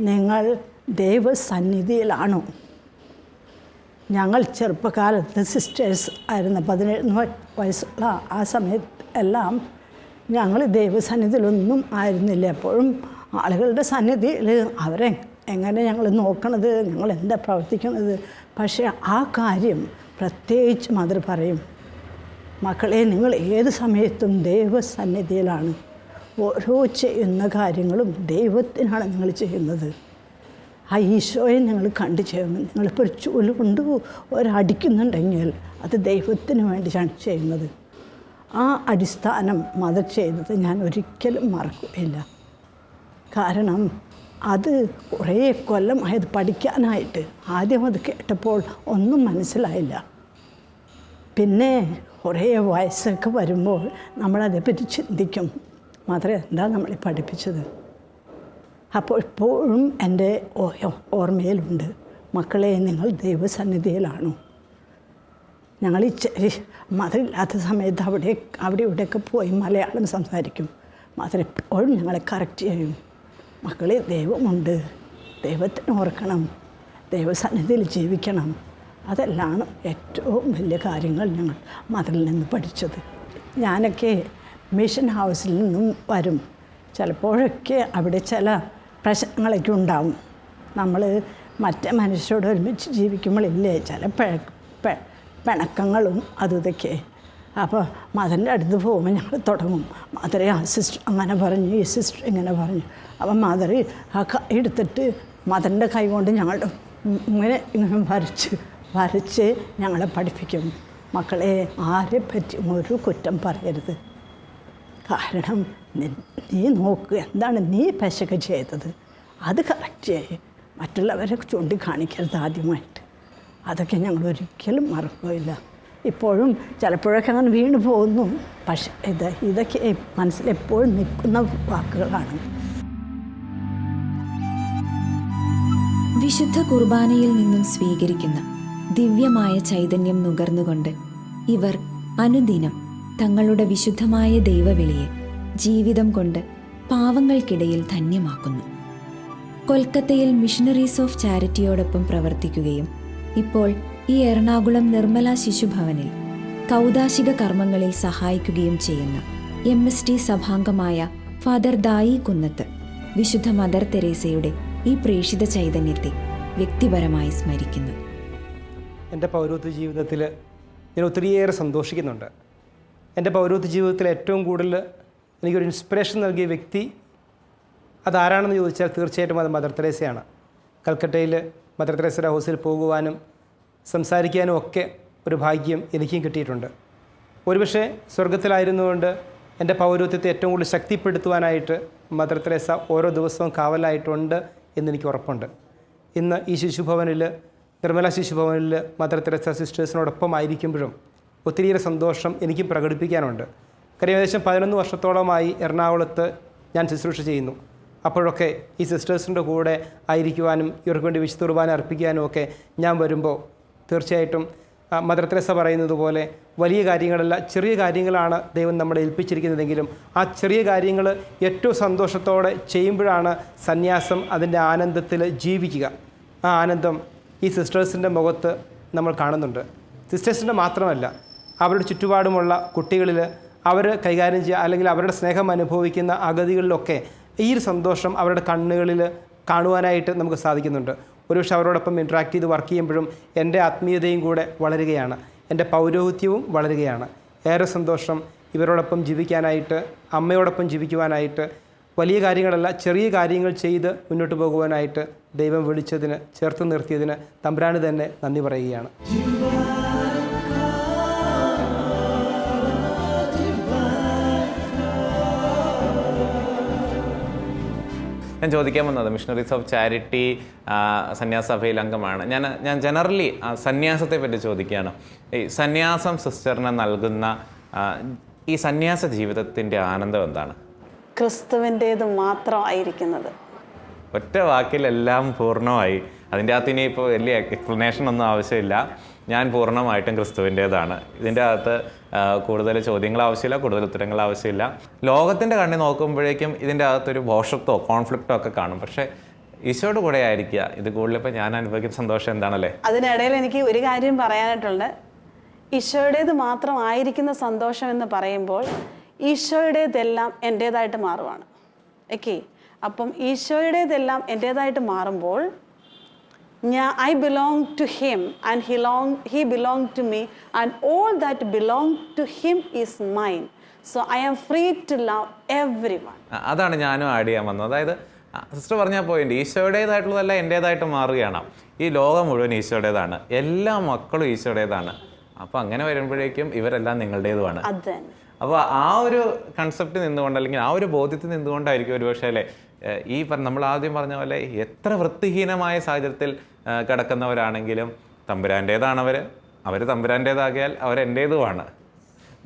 നിങ്ങൾ ദൈവസന്നിധിയിലാണോ? ഞങ്ങൾ ചെറുപ്പകാലത്ത് സിസ്റ്റേഴ്സ് ആയിരുന്ന 17 വയസ്സുള്ള ആ സമയത്ത് എല്ലാം ഞങ്ങൾ ദൈവസന്നിധിയിലൊന്നും ആയിരുന്നില്ല. എപ്പോഴും ആളുകളുടെ സന്നിധിയിൽ അവരെ എങ്ങനെ ഞങ്ങൾ നോക്കണത്, ഞങ്ങൾ എന്താ പ്രവർത്തിക്കുന്നത്. പക്ഷേ ആ കാര്യം പ്രത്യേകിച്ച് മദർ പറയും, മക്കളെ നിങ്ങൾ ഏത് സമയത്തും ദൈവസന്നിധിയിലാണ്. ഓരോ ചെയ്യുന്ന കാര്യങ്ങളും ദൈവത്തിനാണ് നിങ്ങൾ ചെയ്യുന്നത്. ആ ഈശോയെ ഞങ്ങൾ കണ്ടു ചെയ്യുന്നു. നിങ്ങളിപ്പോൾ ഒരു ചൂല് കൊണ്ട് ഒരടിക്കുന്നുണ്ടെങ്കിൽ അത് ദൈവത്തിന് വേണ്ടിയാണ് ചെയ്യുന്നത്. ആ അടിസ്ഥാനം മദർ ചെയ്തത് ഞാൻ ഒരിക്കലും മറക്കുകയില്ല. കാരണം അത് കുറേ കൊല്ലമായത് പഠിക്കാനായിട്ട്. ആദ്യം അത് കേട്ടപ്പോൾ ഒന്നും മനസ്സിലായില്ല. പിന്നെ കുറേ വയസ്സൊക്കെ വരുമ്പോൾ നമ്മളതേപ്പറ്റി ചിന്തിക്കും, മദർ എന്താ നമ്മളെ പഠിപ്പിച്ചത്. അപ്പോൾ ഇപ്പോഴും എൻ്റെ ഓർമ്മയിലുണ്ട്, മക്കളെ നിങ്ങൾ ദൈവസന്നിധിയിലാണോ? ഞങ്ങൾ ഈ മദറില്ലാത്ത സമയത്ത് അവിടെ ഇവിടെയൊക്കെ പോയി മലയാളം സംസാരിക്കും. മദർ എപ്പോഴും ഞങ്ങളെ കറക്റ്റ് ചെയ്യും. മക്കളെ, ദൈവമുണ്ട്, ദൈവത്തിനെ ഓർക്കണം, ദൈവസന്നിധിയിൽ ജീവിക്കണം. അതെല്ലാം ഏറ്റവും വലിയ കാര്യങ്ങൾ ഞങ്ങൾ മദറിൽ നിന്ന് പഠിച്ചത്. ഞാനൊക്കെ മിഷൻ ഹൗസിൽ നിന്നും വരും. ചിലപ്പോഴൊക്കെ അവിടെ ചില പ്രശ്നങ്ങളൊക്കെ ഉണ്ടാവും. നമ്മൾ മറ്റേ മനുഷ്യരോട് ഒരുമിച്ച് ജീവിക്കുമ്പോഴില്ലേ ചില പിണക്കങ്ങളും അതും ഇതൊക്കെ. അപ്പോൾ മദറിൻ്റെ അടുത്ത് പോകുമ്പോൾ ഞങ്ങൾ തുടങ്ങും, മദറെ ആ സിസ്റ്റർ അങ്ങനെ പറഞ്ഞു, ഈ സിസ്റ്റർ ഇങ്ങനെ പറഞ്ഞു. അപ്പം മദർ ആ കൈ എടുത്തിട്ട് മദറിൻ്റെ കൈ കൊണ്ട് ഞങ്ങളുടെ ഇങ്ങനെ വരച്ച് ഞങ്ങളെ പഠിപ്പിക്കും. മക്കളെ, ആരെ പറ്റിയും ഒരു കുറ്റം പറയരുത്. കാരണം നീ നോക്ക്, എന്താണ് നീ പെശക ചെയ്തത്, അത് കറക്റ്റ് ചെയ്യ്. മറ്റുള്ളവരെ ചൂണ്ടിക്കാണിക്കരുത് ആദ്യമായിട്ട്. അതൊക്കെ ഞങ്ങൾ ഒരിക്കലും മറക്കുകയില്ല. ഇപ്പോഴും ചിലപ്പോഴൊക്കെ അങ്ങനെ വീണ് പോകുന്നു. പക്ഷേ ഇതൊക്കെ മനസ്സിലെപ്പോഴും നിൽക്കുന്ന വാക്കുകളാണ്. വിശുദ്ധ കുർബാനയിൽ നിന്നും സ്വീകരിക്കുന്ന ദിവ്യമായ ചൈതന്യം നുകർന്നുകൊണ്ട് ഇവർ അനുദിനം തങ്ങളുടെ വിശുദ്ധമായ ദൈവവിളിയെ ജീവിതം കൊണ്ട് പാവങ്ങൾക്കിടയിൽ ധന്യമാക്കുന്നു. കൊൽക്കത്തയിൽ മിഷണറീസ് ഓഫ് ചാരിറ്റിയോടൊപ്പം പ്രവർത്തിക്കുകയും ഇപ്പോൾ ഈ എറണാകുളം നിർമ്മല ശിശുഭവനിൽ കൗദാശിക കർമ്മങ്ങളിൽ സഹായിക്കുകയും ചെയ്യുന്ന MST സഭാംഗമായ ഫാദർ ദായി കുന്നത്ത് വിശുദ്ധ മദർ തെരേസയുടെ ഈ പ്രേഷിത ചൈതന്യത്തെ വ്യക്തിപരമായി സ്മരിക്കുന്നു. എൻ്റെ പൗരോഹിത്യ ജീവിതത്തിൽ ഞാൻ ഒത്തിരിയേറെ സന്തോഷിക്കുന്നുണ്ട്. എൻ്റെ പൗരോഹിത്യ ജീവിതത്തിൽ ഏറ്റവും കൂടുതൽ എനിക്കൊരു ഇൻസ്പിറേഷൻ നൽകിയ വ്യക്തി അതാരാണെന്ന് ചോദിച്ചാൽ തീർച്ചയായിട്ടും അത് മദർ തെരേസയാണ്. കൽക്കട്ടയിൽ മദർ തെരേസയുടെ ഹൗസിൽ പോകുവാനും സംസാരിക്കാനും ഒക്കെ ഒരു ഭാഗ്യം എനിക്കും കിട്ടിയിട്ടുണ്ട്. ഒരുപക്ഷെ സ്വർഗത്തിലായിരുന്നുകൊണ്ട് എൻ്റെ പൗരോഹിത്യത്തെ ഏറ്റവും കൂടുതൽ ശക്തിപ്പെടുത്തുവാനായിട്ട് മദർ തെരേസ ഓരോ ദിവസവും കാവലായിട്ടുണ്ട് എന്നെനിക്ക് ഉറപ്പുണ്ട്. ഇന്ന് ഈ ശിശുഭവനിൽ, നിർമ്മല ശിശുഭവനിൽ മദർ തെരേസ സിസ്റ്റേഴ്സിനോടൊപ്പം ആയിരിക്കുമ്പോഴും ഒത്തിരിയേറെ സന്തോഷം എനിക്കും പ്രകടിപ്പിക്കാനുണ്ട്. കാര്യം ഏകദേശം 11 വർഷത്തോളമായി എറണാകുളത്ത് ഞാൻ ശുശ്രൂഷ ചെയ്യുന്നു. അപ്പോഴൊക്കെ ഈ സിസ്റ്റേഴ്സിൻ്റെ കൂടെ ആയിരിക്കുവാനും ഇവർക്ക് വേണ്ടി വിശുദ്ധ കുർബാന അർപ്പിക്കാനും ഒക്കെ ഞാൻ വരുമ്പോൾ തീർച്ചയായിട്ടും മദർ തെരേസ പറയുന്നത് പോലെ വലിയ കാര്യങ്ങളല്ല, ചെറിയ കാര്യങ്ങളാണ് ദൈവം നമ്മളെ ഏൽപ്പിച്ചിരിക്കുന്നതെങ്കിലും ആ ചെറിയ കാര്യങ്ങൾ ഏറ്റവും സന്തോഷത്തോടെ ചെയ്യുമ്പോഴാണ് സന്യാസം അതിൻ്റെ ആനന്ദത്തിൽ ജീവിക്കുക. ആ ആനന്ദം ഈ സിസ്റ്റേഴ്സിൻ്റെ മുഖത്ത് നമ്മൾ കാണുന്നുണ്ട്. സിസ്റ്റേഴ്സിൻ്റെ മാത്രമല്ല, അവരുടെ ചുറ്റുപാടുമുള്ള കുട്ടികളിൽ അവർ കൈകാര്യം ചെയ്യുക അല്ലെങ്കിൽ അവരുടെ സ്നേഹം അനുഭവിക്കുന്ന അഗതികളിലൊക്കെ ഈ ഒരു സന്തോഷം അവരുടെ കണ്ണുകളിൽ കാണുവാനായിട്ട് നമുക്ക് സാധിക്കുന്നുണ്ട്. ഒരുപക്ഷെ അവരോടൊപ്പം ഇൻട്രാക്ട് ചെയ്ത് വർക്ക് ചെയ്യുമ്പോഴും എൻ്റെ ആത്മീയതയും കൂടെ വളരുകയാണ്, എൻ്റെ പൗരോഹിത്യവും വളരുകയാണ്. ഏറെ സന്തോഷം ഇവരോടൊപ്പം ജീവിക്കാനായിട്ട്, അമ്മയോടൊപ്പം ജീവിക്കുവാനായിട്ട്. വലിയ കാര്യങ്ങളല്ല, ചെറിയ കാര്യങ്ങൾ ചെയ്ത് മുന്നോട്ട് പോകുവാനായിട്ട് ദൈവം വിളിച്ചതിന്, ചേർത്ത് നിർത്തിയതിന് തമ്പുരാന് തന്നെ നന്ദി പറയുകയാണ്. ഞാൻ ചോദിക്കാൻ വന്നത് മിഷണറീസ് ഓഫ് ചാരിറ്റി സന്യാസ സഭയിൽ അംഗമാണ്. ഞാൻ ജനറലി സന്യാസത്തെ പറ്റി ചോദിക്കുകയാണ്. ഈ സന്യാസം സിസ്റ്ററിന് നൽകുന്ന ഈ സന്യാസ ജീവിതത്തിൻ്റെ ആനന്ദം എന്താണ്? ക്രിസ്തുവിൻ്റേത് മാത്രമായിരിക്കുന്നത്. ഒറ്റ വാക്കിലെല്ലാം പൂർണ്ണമായി. അതിൻ്റെ അകത്ത് ഇനി ഇപ്പോൾ വലിയ എക്സ്പ്ലനേഷൻ ഒന്നും ആവശ്യമില്ല. ഞാൻ പൂർണ്ണമായിട്ടും ക്രിസ്തുവിൻ്റേതാണ്. ഇതിൻ്റെ അകത്ത് കൂടുതൽ ചോദ്യങ്ങൾ ആവശ്യമില്ല, കൂടുതൽ ഉത്തരങ്ങൾ ആവശ്യമില്ല. ലോകത്തിൻ്റെ കണ്ണി നോക്കുമ്പോഴേക്കും ഇതിൻ്റെ അകത്തൊരു ഭോഷത്വോ കോൺഫ്ലിക്റ്റോ ഒക്കെ കാണും. പക്ഷേ ഈശോയുടെ കൂടെ ആയിരിക്കുക ഇത് കൂടുതലിപ്പോൾ ഞാൻ അനുഭവിക്കുന്ന സന്തോഷം എന്താണല്ലേ? അതിനിടയിൽ എനിക്ക് ഒരു കാര്യം പറയാനായിട്ടുണ്ട്. ഈശോയുടേത് മാത്രമായിരിക്കുന്ന സന്തോഷം എന്ന് പറയുമ്പോൾ ഈശോയുടേതെല്ലാം എൻ്റേതായിട്ട് മാറുവാണ്. ഓക്കെ, അപ്പം ഈശോയുടേതെല്ലാം എൻ്റേതായിട്ട് മാറുമ്പോൾ I belong to him and he belonged to me and all that belonged to him is mine. So I am free to love everyone. അതാണ് ഞാനും ആഡ് ചെയ്യാൻ വന്നത്. അതായത് സിസ്റ്റർ പറഞ്ഞ പോയിന്റ്, ഈശോയുടേതായിട്ടുള്ളതല്ല എൻ്റേതായിട്ട് മാറുകയാണ്. ഈ ലോകം മുഴുവൻ ഈശോയുടേതാണ്, എല്ലാ മക്കളും ഈശോയുടേതാണ്. അപ്പോൾ അങ്ങനെ വരുമ്പോഴേക്കും ഇവരെല്ലാം നിങ്ങളുടേതുമാണ്. അപ്പോൾ ആ ഒരു കൺസെപ്റ്റ് നിന്നുകൊണ്ട്, അല്ലെങ്കിൽ ആ ഒരു ബോധ്യത്തിൽ നിന്നുകൊണ്ടായിരിക്കും ഒരുപക്ഷെ അല്ലേ ഈ നമ്മൾ ആദ്യം പറഞ്ഞ പോലെ എത്ര വൃത്തിഹീനമായ സാഹചര്യത്തിൽ കിടക്കുന്നവരാണെങ്കിലും തമ്പുരാൻ്റേതാണ് അവർ തമ്പുരാൻ്റേതാകിയാൽ അവരെൻ്റേതുമാണ്.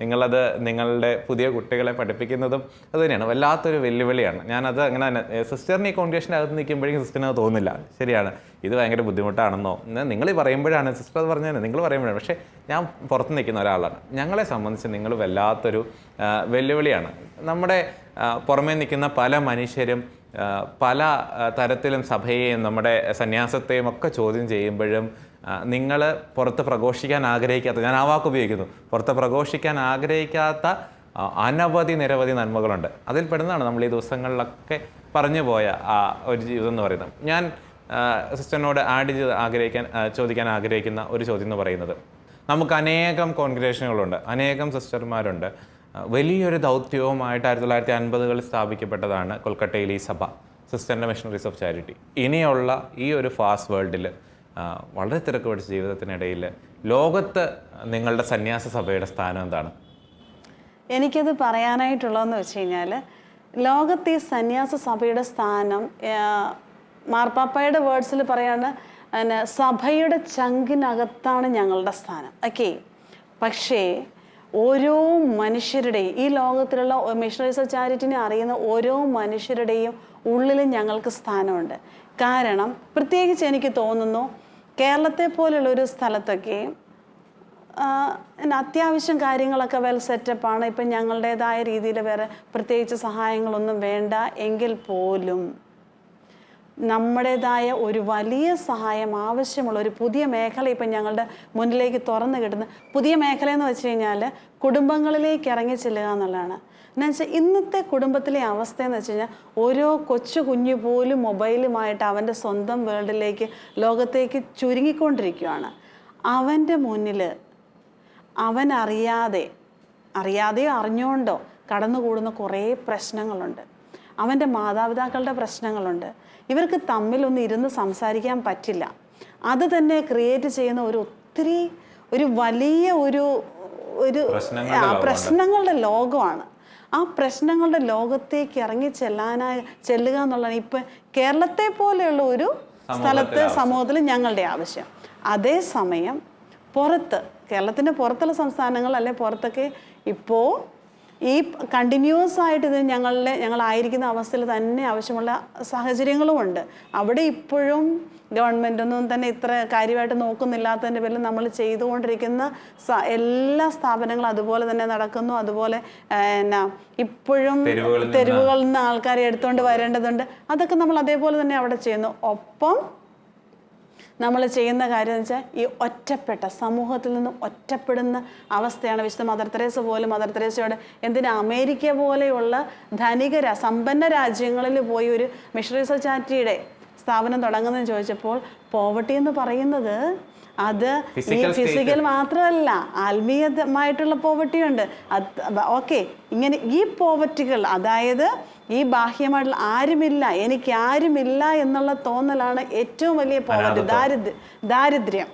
നിങ്ങളത് നിങ്ങളുടെ പുതിയ കുട്ടികളെ പഠിപ്പിക്കുന്നതും അത് തന്നെയാണ് വല്ലാത്തൊരു വെല്ലുവിളിയാണ്. ഞാനത് അങ്ങനെ തന്നെ സിസ്റ്ററിന് ഈ കോൺഗ്രേഷൻ്റെ അകത്ത് നിൽക്കുമ്പോഴേക്കും സിസ്റ്ററിന് അത് തോന്നുന്നില്ല, ശരിയാണ് ഇത് ഭയങ്കര ബുദ്ധിമുട്ടാണെന്നോ നിങ്ങൾ ഈ പറയുമ്പോഴാണ് സിസ്റ്റർ അത് പറഞ്ഞത്, നിങ്ങൾ പറയുമ്പോഴാണ്. പക്ഷേ ഞാൻ പുറത്ത് നിൽക്കുന്ന ഒരാളാണ്, ഞങ്ങളെ സംബന്ധിച്ച് നിങ്ങൾ വല്ലാത്തൊരു വെല്ലുവിളിയാണ്. നമ്മുടെ പുറമേ നിൽക്കുന്ന പല മനുഷ്യരും പല തരത്തിലും സഭയെയും നമ്മുടെ സന്യാസത്തെയും ഒക്കെ ചോദ്യം ചെയ്യുമ്പോഴും നിങ്ങൾ പുറത്ത് പ്രഘോഷിക്കാൻ ആഗ്രഹിക്കാത്ത, ഞാൻ ആ വാക്ക് ഉപയോഗിക്കുന്നു, പുറത്ത് പ്രഘോഷിക്കാൻ ആഗ്രഹിക്കാത്ത നിരവധി നന്മകളുണ്ട്. അതിൽ പെടുന്നതാണ് നമ്മൾ ഈ ദിവസങ്ങളിലൊക്കെ പറഞ്ഞു പോയ ആ ഒരു ജീവിതം എന്ന് പറയുന്നത്. ഞാൻ സിസ്റ്ററിനോട് ചോദിക്കാൻ ആഗ്രഹിക്കുന്ന ഒരു ചോദ്യം എന്ന് പറയുന്നത്, നമുക്ക് അനേകം കോൺഗ്രേഷനുകളുണ്ട്, അനേകം സിസ്റ്റർമാരുണ്ട്. വലിയൊരു ദൗത്യവുമായിട്ട് 1950കളിൽ സ്ഥാപിക്കപ്പെട്ടതാണ് കൊൽക്കട്ടയിൽ ഈ സഭ, സിസ്റ്ററിൻ്റെ മിഷണറീസ് ഓഫ് ചാരിറ്റി. ഇനിയുള്ള ഈ ഒരു ഫാസ്റ്റ് വേൾഡിൽ വളരെ തിരക്ക് പിടിച്ച ജീവിതത്തിനിടയിൽ ലോകത്ത് നിങ്ങളുടെ സന്യാസ സഭയുടെ സ്ഥാനം എന്താണ്? എനിക്കത് പറയാനായിട്ടുള്ളതെന്ന് വെച്ച് കഴിഞ്ഞാൽ, ലോകത്ത് ഈ സന്യാസ സഭയുടെ സ്ഥാനം മാർപ്പാപ്പയുടെ വേർഡ്സിൽ പറയാണ്, സഭയുടെ ചങ്കിനകത്താണ് ഞങ്ങളുടെ സ്ഥാനം. ഓക്കെ, പക്ഷേ ഓരോ മനുഷ്യരുടെയും, ഈ ലോകത്തിലുള്ള മിഷണറീസ് ഓഫ് ചാരിറ്റിനെ അറിയുന്ന ഓരോ മനുഷ്യരുടെയും ഉള്ളിലും ഞങ്ങൾക്ക് സ്ഥാനമുണ്ട്. കാരണം പ്രത്യേകിച്ച് എനിക്ക് തോന്നുന്നു കേരളത്തെ പോലുള്ളൊരു സ്ഥലത്തൊക്കെ അത്യാവശ്യം കാര്യങ്ങളൊക്കെ വെൽ സെറ്റപ്പാണ്. ഇപ്പം ഞങ്ങളുടേതായ രീതിയിൽ വേറെ പ്രത്യേകിച്ച് സഹായങ്ങളൊന്നും വേണ്ട എങ്കിൽ പോലും നമ്മുടേതായ ഒരു വലിയ സഹായം ആവശ്യമുള്ള ഒരു പുതിയ മേഖല ഇപ്പം ഞങ്ങളുടെ മുന്നിലേക്ക് തുറന്നു കിട്ടുന്ന പുതിയ മേഖലയെന്ന് വെച്ച് കഴിഞ്ഞാൽ കുടുംബങ്ങളിലേക്ക് ഇറങ്ങി ചെല്ലുക എന്നുള്ളതാണ്. എന്നുവെച്ചാൽ ഇന്നത്തെ കുടുംബത്തിലെ അവസ്ഥയെന്ന് വെച്ച് കഴിഞ്ഞാൽ ഓരോ കൊച്ചു കുഞ്ഞു പോലും മൊബൈലുമായിട്ട് അവൻ്റെ സ്വന്തം വേൾഡിലേക്ക്, ലോകത്തേക്ക് ചുരുങ്ങിക്കൊണ്ടിരിക്കുകയാണ്. അവൻ്റെ മുന്നിൽ അവൻ അറിയാതെയോ അറിഞ്ഞുകൊണ്ടോ കടന്നുകൂടുന്ന കുറേ പ്രശ്നങ്ങളുണ്ട്. അവൻ്റെ മാതാപിതാക്കളുടെ പ്രശ്നങ്ങളുണ്ട്. ഇവർക്ക് തമ്മിലൊന്ന് ഇരുന്ന് സംസാരിക്കാൻ പറ്റില്ല. അത് തന്നെ ക്രിയേറ്റ് ചെയ്യുന്ന ഒരു വലിയ പ്രശ്നങ്ങളുടെ ലോകമാണ്. ആ പ്രശ്നങ്ങളുടെ ലോകത്തേക്ക് ഇറങ്ങി ചെല്ലുക എന്നുള്ളതാണ് ഇപ്പം കേരളത്തെ പോലെയുള്ള ഒരു സമൂഹത്തിൽ ഞങ്ങളുടെ ആവശ്യം. അതേസമയം കേരളത്തിൻ്റെ പുറത്തുള്ള സംസ്ഥാനങ്ങൾ അല്ലെ പുറത്തൊക്കെ ഇപ്പോൾ ഈ കണ്ടിന്യൂസ് ആയിട്ട് ഇത് ഞങ്ങളായിരിക്കുന്ന അവസ്ഥയിൽ തന്നെ ആവശ്യമുള്ള സാഹചര്യങ്ങളുമുണ്ട്. അവിടെ ഇപ്പോഴും ഗവൺമെൻറ്റൊന്നും തന്നെ ഇത്ര കാര്യമായിട്ട് നോക്കുന്നില്ലാത്തതിൻ്റെ പേരിൽ നമ്മൾ ചെയ്തുകൊണ്ടിരിക്കുന്ന എല്ലാ സ്ഥാപനങ്ങളും അതുപോലെ തന്നെ നടക്കുന്നു. അതുപോലെ ഇപ്പോഴും തെരുവുകളിൽ നിന്ന് ആൾക്കാരെ എടുത്തുകൊണ്ട് വരേണ്ടതുണ്ട്. അതൊക്കെ നമ്മൾ അതേപോലെ തന്നെ അവിടെ ചെയ്യുന്നു. ഒപ്പം നമ്മൾ ചെയ്യുന്ന കാര്യം എന്ന് വെച്ചാൽ ഈ ഒറ്റപ്പെട്ട സമൂഹത്തിൽ നിന്ന് ഒറ്റപ്പെടുന്ന അവസ്ഥയാണ്. വിശുദ്ധ മദർ തെരേസയോട് എന്തിനാ അമേരിക്ക പോലെയുള്ള സമ്പന്ന രാജ്യങ്ങളിൽ പോയി ഒരു മിഷണറീസ് ഓഫ് ചാരിറ്റിയുടെ സ്ഥാപനം തുടങ്ങുന്നതെന്ന് ചോദിച്ചപ്പോൾ പോവർട്ടി എന്ന് പറയുന്നത് അത് ഈ ഫിസിക്കൽ മാത്രമല്ല, ആത്മീയമായിട്ടുള്ള പോവർട്ടിയുണ്ട്. ഓക്കെ, ഇങ്ങനെ ഈ പോവർട്ടികൾ, അതായത് ഈ ബാഹ്യമായിട്ടുള്ള എനിക്ക് ആരുമില്ല എന്നുള്ള തോന്നലാണ് ഏറ്റവും വലിയ പോവർട്ടി, ദാരിദ്ര്യം.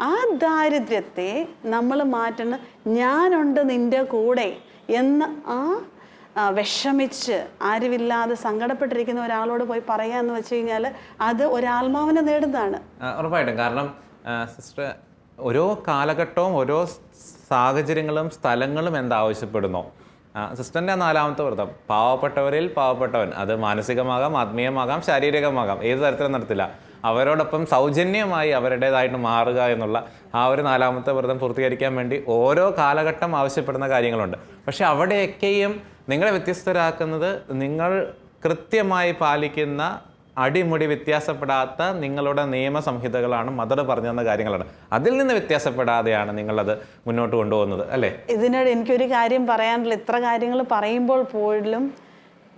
ആ ദാരിദ്ര്യത്തെ നമ്മൾ മാറ്റുന്ന ഞാനുണ്ട് നിൻ്റെ കൂടെ എന്ന് വിഷമിച്ച് ആരുമില്ലാതെ സങ്കടപ്പെട്ടിരിക്കുന്ന ഒരാളോട് പോയി പറയുക എന്ന് വെച്ച് കഴിഞ്ഞാൽ അത് ഒരാത്മാവിനെ നേടുന്നതാണ്. ഉറപ്പായിട്ടും. കാരണം സിസ്റ്റർ, ഓരോ കാലഘട്ടവും ഓരോ സാഹചര്യങ്ങളും സ്ഥലങ്ങളും എന്താവശ്യപ്പെടുന്നോ, സിസ്റ്ററിൻ്റെ 4ാമത്തെ വ്രതം പാവപ്പെട്ടവരിൽ പാവപ്പെട്ടവൻ, അത് മാനസികമാകാം, ആത്മീയമാകാം, ശാരീരികമാകാം, ഏത് തരത്തിലും നടത്തില്ല, അവരോടൊപ്പം സൗജന്യമായി അവരുടേതായിട്ട് മാറുക എന്നുള്ള ആ ഒരു 4ാമത്തെ വ്രതം പൂർത്തീകരിക്കാൻ വേണ്ടി ഓരോ കാലഘട്ടം ആവശ്യപ്പെടുന്ന കാര്യങ്ങളുണ്ട്. പക്ഷെ അവിടെയൊക്കെയും നിങ്ങളെ വ്യത്യസ്തരാക്കുന്നത് നിങ്ങൾ കൃത്യമായി പാലിക്കുന്ന അടിമുടി വ്യത്യാസപ്പെടാത്ത നിങ്ങളുടെ നിയമസംഹിതകളാണ്, മദർ പറഞ്ഞു തന്ന കാര്യങ്ങളാണ്. അതിൽ നിന്ന് വ്യത്യാസപ്പെടാതെയാണ് നിങ്ങളത് മുന്നോട്ട് കൊണ്ടുപോകുന്നത്, അല്ലേ? ഇതിനോട് എനിക്കൊരു കാര്യം പറയാനുള്ള, ഇത്ര കാര്യങ്ങൾ പറയുമ്പോൾ പോലും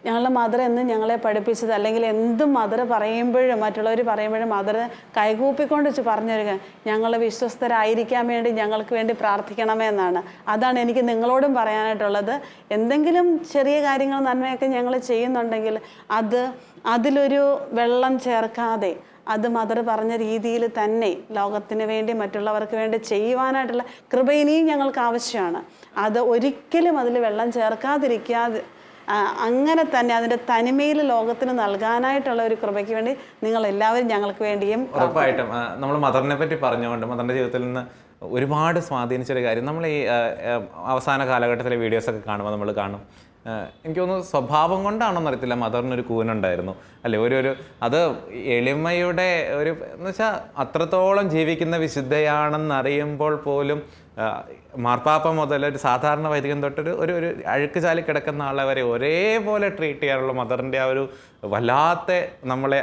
ഞങ്ങളുടെ മദർ എന്ന് ഞങ്ങളെ പഠിപ്പിച്ചത്, അല്ലെങ്കിൽ എന്തും മദർ പറയുമ്പോഴും മറ്റുള്ളവർ പറയുമ്പോഴും മദർ കൈകൂപ്പിക്കൊണ്ട് വെച്ച് പറഞ്ഞൊരു ഞങ്ങൾ വിശ്വസ്തരായിരിക്കാൻ വേണ്ടി ഞങ്ങൾക്ക് വേണ്ടി പ്രാർത്ഥിക്കണമേ എന്നാണ്. അതാണ് എനിക്ക് നിങ്ങളോടും പറയാനായിട്ടുള്ളത്. എന്തെങ്കിലും ചെറിയ കാര്യങ്ങൾ നന്മയൊക്കെ ഞങ്ങൾ ചെയ്യുന്നുണ്ടെങ്കിൽ അതിലൊരു വെള്ളം ചേർക്കാതെ അത് മദർ പറഞ്ഞ രീതിയിൽ തന്നെ ലോകത്തിന് വേണ്ടി മറ്റുള്ളവർക്ക് വേണ്ടി ചെയ്യുവാനായിട്ടുള്ള കൃപ ഇനിയും ഞങ്ങൾക്ക് ആവശ്യമാണ്. അത് ഒരിക്കലും അതിൽ വെള്ളം ചേർക്കാതിരിക്കാതെ അങ്ങനെ തന്നെ അതിൻ്റെ തനിമയിൽ ലോകത്തിന് നൽകാനായിട്ടുള്ള ഒരു കൃപയ്ക്ക് വേണ്ടി നിങ്ങൾ എല്ലാവരും ഞങ്ങൾക്ക് വേണ്ടിയും. ഉറപ്പായിട്ടും നമ്മൾ മദറിനെ പറ്റി പറഞ്ഞുകൊണ്ട്, മദറിൻ്റെ ജീവിതത്തിൽ നിന്ന് ഒരുപാട് സ്വാധീനിച്ചൊരു കാര്യം, നമ്മൾ ഈ അവസാന കാലഘട്ടത്തിലെ വീഡിയോസൊക്കെ കാണുമ്പോൾ നമ്മൾ കാണും, എനിക്ക് തോന്നുന്നു സ്വഭാവം കൊണ്ടാണോന്ന് അറിയത്തില്ല, മദറിനൊരു കൂനുണ്ടായിരുന്നു അല്ലേ, ഒരു അത് എളിമയുടെ ഒരു എന്ന് വെച്ചാൽ അത്രത്തോളം ജീവിക്കുന്ന വിശുദ്ധയാണെന്നറിയുമ്പോൾ പോലും മാർപ്പാപ്പ മുതൽ ഒരു സാധാരണ വൈദികൻ തൊട്ടൊരു ഒരു അഴുക്ക് ചാലി കിടക്കുന്ന ആളെ വരെ ഒരേപോലെ ട്രീറ്റ് ചെയ്യാനുള്ള മദറിൻ്റെ ആ ഒരു വല്ലാത്ത നമ്മളെ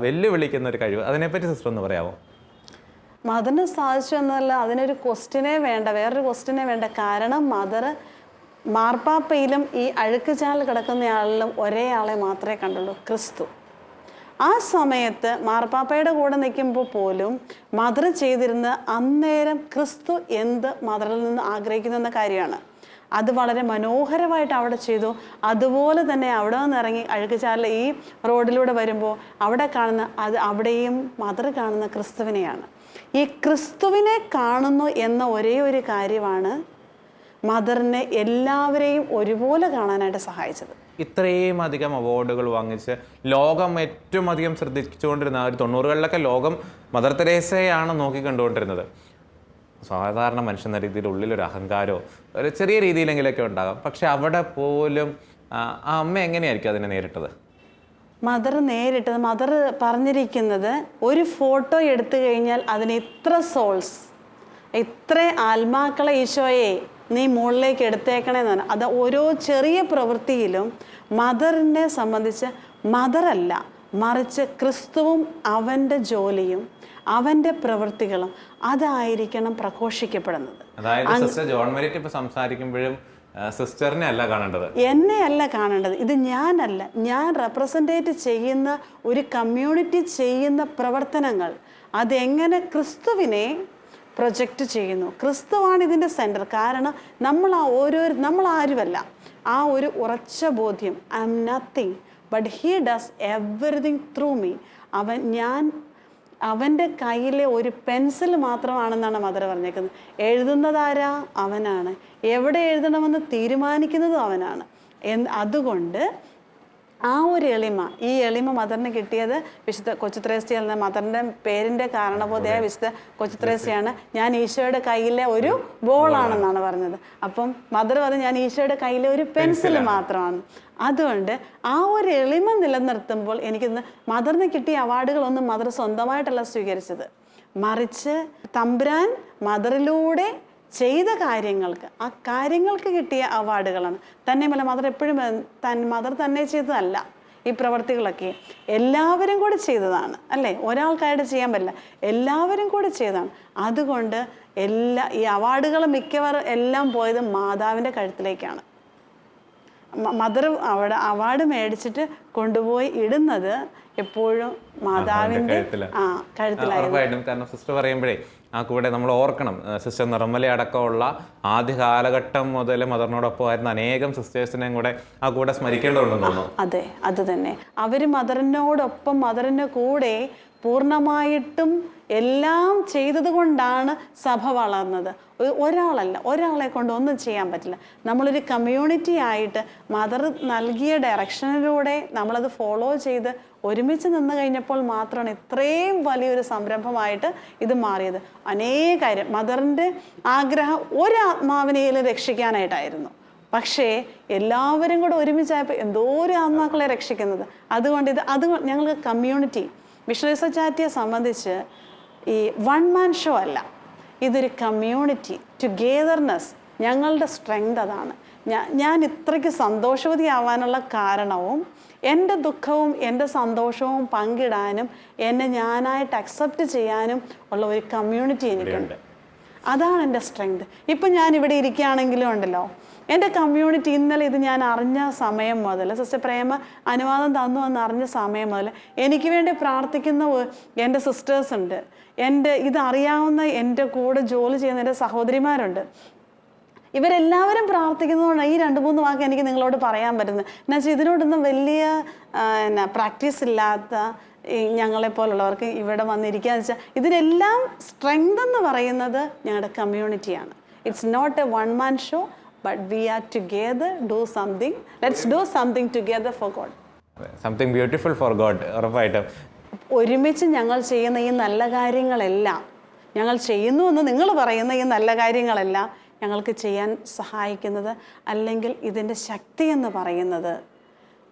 വെല്ലുവിളിക്കുന്ന ഒരു കഴിവ്, അതിനെപ്പറ്റി സിസ്റ്റർ ഒന്ന് പറയാമോ? മദറിന് സാധിച്ചു എന്നല്ല, അതിനൊരു ക്വസ്റ്റ്യനേ വേണ്ട, വേറൊരു ക്വസ്റ്റ്യനേ വേണ്ട. കാരണം മദർ മാർപ്പാപ്പയിലും ഈ അഴുക്ക് ചാൽ കിടക്കുന്നയാളിലും ഒരേ ആളെ മാത്രമേ കണ്ടുള്ളൂ, ക്രിസ്തു. ആ സമയത്ത് മാർപ്പാപ്പയുടെ കൂടെ നിൽക്കുമ്പോൾ പോലും മദർ ചെയ്തിരുന്ന അന്നേരം ക്രിസ്തു എന്ത് മദറിൽ നിന്ന് ആഗ്രഹിക്കുന്നു എന്ന കാര്യമാണ്. അത് വളരെ മനോഹരമായിട്ട് അവിടെ ചെയ്തു. അതുപോലെ തന്നെ അവിടെ നിന്ന് ഇറങ്ങി അഴുക്കുചാലിൽ ഈ റോഡിലൂടെ വരുമ്പോൾ അവിടെ കാണുന്ന അവിടെയും മദർ കാണുന്ന ക്രിസ്തുവിനെയാണ്. ഈ ക്രിസ്തുവിനെ കാണുന്നു എന്ന ഒരേ ഒരു കാര്യമാണ് മദറിനെ എല്ലാവരെയും ഒരുപോലെ കാണാനായിട്ട് സഹായിച്ചത്. ഇത്രയും അധികം അവാർഡുകൾ വാങ്ങിച്ച് ലോകം ഏറ്റവും അധികം ശ്രദ്ധിച്ചുകൊണ്ടിരുന്ന ഒരു 90കളിലൊക്കെ ലോകം മദർ തെരേസയാണ് നോക്കിക്കണ്ടുകൊണ്ടിരുന്നത്. സാധാരണ മനുഷ്യൻ എന്ന രീതിയിൽ ഉള്ളിലൊരു അഹങ്കാരമോ ഒരു ചെറിയ രീതിയിലെങ്കിലൊക്കെ ഉണ്ടാകാം. പക്ഷെ അവിടെ പോലും ആ അമ്മ എങ്ങനെയായിരിക്കും അതിനെ നേരിട്ടത്? മദർ പറഞ്ഞിരിക്കുന്നത്, ഒരു ഫോട്ടോ എടുത്തു കഴിഞ്ഞാൽ അതിന് ഇത്ര സോൾസ്, ഇത്ര ആത്മാക്കളെ ഈശോയെ നീ മുകളിലേക്ക് എടുത്തേക്കണേന്ന് പറഞ്ഞു. അത് ഓരോ ചെറിയ പ്രവൃത്തിയിലും മദറിനെ സംബന്ധിച്ച് മദറല്ല, മറിച്ച് ക്രിസ്തുവും അവൻ്റെ ജോലിയും അവൻ്റെ പ്രവൃത്തികളും അതായിരിക്കണം പ്രഘോഷിക്കപ്പെടുന്നത്. അതായത് സിസ്റ്റർ ജോൺ മെരിറ്റ് ഇപ്പൊ സംസാരിക്കുമ്പോഴും സിസ്റ്ററിനെ അല്ല കാണേണ്ടത്, എന്നെ അല്ല കാണേണ്ടത്. ഇത് ഞാനല്ല, ഞാൻ റെപ്രസെൻറ്റേറ്റ് ചെയ്യുന്ന ഒരു കമ്മ്യൂണിറ്റി ചെയ്യുന്ന പ്രവർത്തനങ്ങൾ അതെങ്ങനെ ക്രിസ്തുവിനെ പ്രൊജക്റ്റ് ചെയ്യുന്നു. ക്രിസ്തുവാണ് ഇതിൻ്റെ സെൻറ്റർ. കാരണം നമ്മൾ ആരുമല്ല. ആ ഒരു ഉറച്ച ബോധ്യം, I M nothing but he does everything through me. അവൻ്റെ കയ്യിലെ ഒരു പെൻസിൽ മാത്രമാണെന്നാണ് മദർ പറഞ്ഞേക്കുന്നത്. എഴുതുന്നതാരാ? അവനാണ്. എവിടെ എഴുതണമെന്ന് തീരുമാനിക്കുന്നതും അവനാണ്. അതുകൊണ്ട് ആ ഒരു എളിമ, ഈ എളിമ മദറിന് കിട്ടിയത് വിശുദ്ധ കൊച്ചുത്രേസ്യ എന്ന മദറിൻ്റെ പേരിൻ്റെ കാരണബോധയായ വിശുദ്ധ കൊച്ചുത്രേസ്യയാണ്. ഞാൻ ഈശോയുടെ കയ്യിലെ ഒരു ബോളാണെന്നാണ് പറഞ്ഞത്. അപ്പം മദർ പറഞ്ഞ് ഞാൻ ഈശോയുടെ കയ്യിലെ ഒരു പെൻസിൽ മാത്രമാണ്. അതുകൊണ്ട് ആ ഒരു എളിമ നിലനിർത്തുമ്പോൾ എനിക്കിന്ന് മദറിന് കിട്ടിയ അവാർഡുകളൊന്നും മദർ സ്വന്തമായിട്ടല്ല സ്വീകരിച്ചത്, മറിച്ച് തമ്പുരാൻ മദറിലൂടെ ചെയ്ത കാര്യങ്ങൾക്ക്, ആ കാര്യങ്ങൾക്ക് കിട്ടിയ അവാർഡുകളാണ്. തന്നെയുമല്ല മദർ എപ്പോഴും മദർ തന്നെ ചെയ്തതല്ല ഈ പ്രവർത്തികളൊക്കെ, എല്ലാവരും കൂടി ചെയ്തതാണ് അല്ലേ. ഒരാൾക്കായിട്ട് ചെയ്യാൻ പറ്റില്ല, എല്ലാവരും കൂടി ചെയ്തതാണ്. അതുകൊണ്ട് ഈ അവാർഡുകൾ മിക്കവാറും എല്ലാം പോയത് മാതാവിൻ്റെ കഴുത്തിലേക്കാണ്. മദർ അവിടെ അവാർഡ് മേടിച്ചിട്ട് കൊണ്ടുപോയി ഇടുന്നത് എപ്പോഴും മാതാവിൻ്റെ കഴുത്തിലായിരുന്നു. കാരണം സിസ്റ്റർ പറയുമ്പോഴേ ആ കൂടെ നമ്മൾ ഓർക്കണം, സിസ്റ്റർ നിർമ്മല അടക്കമുള്ള ആദ്യ കാലഘട്ടം മുതൽ മദറിനോടൊപ്പം ആയിരുന്ന അനേകം സിസ്റ്റേഴ്സിനെയും കൂടെ ആ കൂടെ സ്മരിക്കേണ്ടതുണ്ടെന്ന് തോന്നുന്നു. അതെ, അത് തന്നെ. അവർ മദറിനോടൊപ്പം മദറിൻ്റെ കൂടെ പൂർണ്ണമായിട്ടും എല്ലാം ചെയ്തത് കൊണ്ടാണ് സഭ വളർന്നത്. ഒരാളെ കൊണ്ട് ഒന്നും ചെയ്യാൻ പറ്റില്ല. നമ്മളൊരു കമ്മ്യൂണിറ്റി ആയിട്ട് മദർ നൽകിയ ഡയറക്ഷനിലൂടെ നമ്മളത് ഫോളോ ചെയ്ത് ഒരുമിച്ച് നിന്ന് കഴിഞ്ഞപ്പോൾ മാത്രമാണ് ഇത്രയും വലിയൊരു സംരംഭമായിട്ട് ഇത് മാറിയത്. കാര്യം മദറിൻ്റെ ആഗ്രഹം ഒരാത്മാവിനെയും രക്ഷിക്കാനായിട്ടായിരുന്നു. പക്ഷേ എല്ലാവരും കൂടെ ഒരുമിച്ചായപ്പോൾ എന്തോരം ആത്മാക്കളെ രക്ഷിക്കുന്നത്. അതുകൊണ്ട് ഞങ്ങൾക്ക് കമ്മ്യൂണിറ്റി മിഷണറി സൊസൈറ്റിയെ സംബന്ധിച്ച് ഈ വൺ മാൻ ഷോ അല്ല, ഇതൊരു കമ്മ്യൂണിറ്റി ടുഗെദർനെസ്. ഞങ്ങളുടെ സ്ട്രെങ്ത് അതാണ്. ഞാൻ ഇത്രയ്ക്ക് സന്തോഷവതി ആവാനുള്ള കാരണവും എൻ്റെ ദുഃഖവും എൻ്റെ സന്തോഷവും പങ്കിടാനും എന്നെ ഞാനായിട്ട് അക്സെപ്റ്റ് ചെയ്യാനും ഉള്ള ഒരു കമ്മ്യൂണിറ്റി എനിക്കുണ്ട്. അതാണ് എൻ്റെ സ്ട്രെങ്ത്. ഇപ്പം ഞാൻ ഇവിടെ ഇരിക്കുകയാണെങ്കിലും ഉണ്ടല്ലോ, എൻ്റെ കമ്മ്യൂണിറ്റി ഇന്നലെ ഇത് ഞാൻ അറിഞ്ഞ സമയം മുതൽ, സിസ്റ്റർ പ്രേമ അനുവാദം തന്നു എന്ന് അറിഞ്ഞ സമയം മുതൽ എനിക്ക് വേണ്ടി പ്രാർത്ഥിക്കുന്ന എൻ്റെ സിസ്റ്റേഴ്സ് ഉണ്ട്. ഇതറിയാവുന്ന എൻ്റെ കൂടെ ജോലി ചെയ്യുന്ന എൻ്റെ സഹോദരിമാരുണ്ട്. ഇവരെല്ലാവരും പ്രാർത്ഥിക്കുന്നതുകൊണ്ട് ഈ 2-3 വാക്ക് എനിക്ക് നിങ്ങളോട് പറയാൻ പറ്റുന്നത്. എന്നുവെച്ചാൽ ഇതിനോടൊന്നും വലിയ പ്രാക്ടീസ് ഇല്ലാത്ത ഞങ്ങളെപ്പോലുള്ളവർക്ക് ഇവിടെ വന്നിരിക്കുകയെന്ന് വെച്ചാൽ ഇതിനെല്ലാം സ്ട്രെങ്ത് എന്ന് പറയുന്നത് ഞങ്ങളുടെ കമ്മ്യൂണിറ്റിയാണ്. It's not a one man show, but we are together, do something. Let's do something together for God. Something beautiful for God. ഉറപ്പായിട്ടും ഒരുമിച്ച് ഞങ്ങൾ ചെയ്യുന്ന ഈ നല്ല കാര്യങ്ങളെല്ലാം ഞങ്ങൾ ചെയ്യുന്നുവെന്ന് നിങ്ങൾ പറയുന്ന ഈ നല്ല കാര്യങ്ങളെല്ലാം ഞങ്ങൾക്ക് ചെയ്യാൻ സഹായിക്കുന്നത്, അല്ലെങ്കിൽ ഇതിൻ്റെ ശക്തി എന്ന് പറയുന്നത്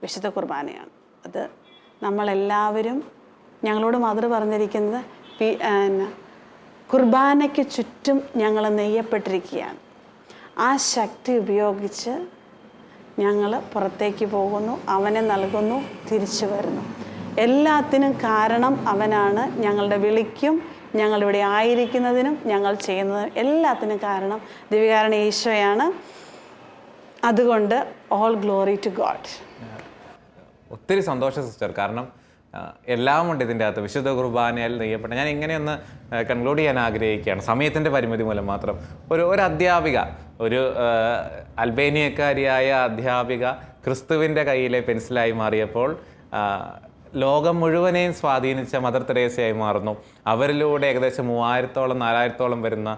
വിശുദ്ധ കുർബാനയാണ്. അത് നമ്മളെല്ലാവരും, ഞങ്ങളോട് മദർ പറഞ്ഞിരിക്കുന്നത് കുർബാനയ്ക്ക് ചുറ്റും ഞങ്ങൾ നെയ്യപ്പെട്ടിരിക്കുകയാണ്. ആ ശക്തി ഉപയോഗിച്ച് ഞങ്ങൾ പുറത്തേക്ക് പോകുന്നു, അവനെ നൽകുന്നു, തിരിച്ചു വരുന്നു. എല്ലാത്തിനും കാരണം അവനാണ്. ഞങ്ങളുടെ വിളിക്കും ഞങ്ങളിവിടെ ആയിരിക്കുന്നതിനും ഞങ്ങൾ ചെയ്യുന്നതിനും എല്ലാത്തിനും കാരണം ദിവ്യകാരണ ഈശോയാണ്. അതുകൊണ്ട് ഓൾ ഗ്ലോറി ടു ഗോഡ്. ഒത്തിരി സന്തോഷം സിസ്റ്റർ. കാരണം എല്ലാം ഉണ്ട് ഇതിൻ്റെ അകത്ത്. വിശുദ്ധ കുർബാനയിൽ നെയ്യപ്പെട്ട ഞാൻ ഇങ്ങനെയൊന്ന് കൺക്ലൂഡ് ചെയ്യാൻ ആഗ്രഹിക്കുകയാണ്, സമയത്തിൻ്റെ പരിമിതി മൂലം മാത്രം. ഒരു അധ്യാപിക, ഒരു അൽബേനിയക്കാരിയായ അധ്യാപിക ക്രിസ്തുവിൻ്റെ കയ്യിലെ പെൻസിലായി മാറിയപ്പോൾ ലോകം മുഴുവനെയും സ്വാധീനിച്ച മദർ തെരേസയായി മാറുന്നു. അവരിലൂടെ ഏകദേശം 3000-4000 വരുന്ന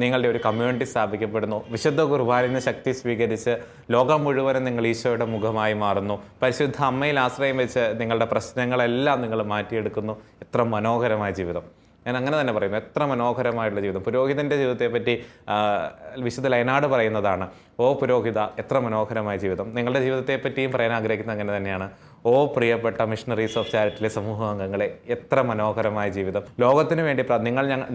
നിങ്ങളുടെ ഒരു കമ്മ്യൂണിറ്റി സ്ഥാപിക്കപ്പെടുന്നു. വിശുദ്ധ കുർബാനയിൽ നിന്ന് ശക്തി സ്വീകരിച്ച് ലോകം മുഴുവനും നിങ്ങൾ ഈശോയുടെ മുഖമായി മാറുന്നു. പരിശുദ്ധ അമ്മയിൽ ആശ്രയം വെച്ച് നിങ്ങളുടെ പ്രശ്നങ്ങളെല്ലാം നിങ്ങൾ മാറ്റിയെടുക്കുന്നു. എത്ര മനോഹരമായ ജീവിതം! ഞാൻ അങ്ങനെ തന്നെ പറയുന്നു, എത്ര മനോഹരമായിട്ടുള്ള ജീവിതം. പുരോഹിതൻ്റെ ജീവിതത്തെപ്പറ്റി വിശുദ്ധ ലയനാട് പറയുന്നതാണ്, ഓ പുരോഹിത എത്ര മനോഹരമായ ജീവിതം. നിങ്ങളുടെ ജീവിതത്തെപ്പറ്റിയും പറയാൻ ആഗ്രഹിക്കുന്നത് അങ്ങനെ തന്നെയാണ്. ഓ പ്രിയപ്പെട്ട മിഷണറീസ് ഓഫ് ചാരിറ്റിയിലെ സമൂഹ അംഗങ്ങളെ, എത്ര മനോഹരമായ ജീവിതം. ലോകത്തിന് വേണ്ടി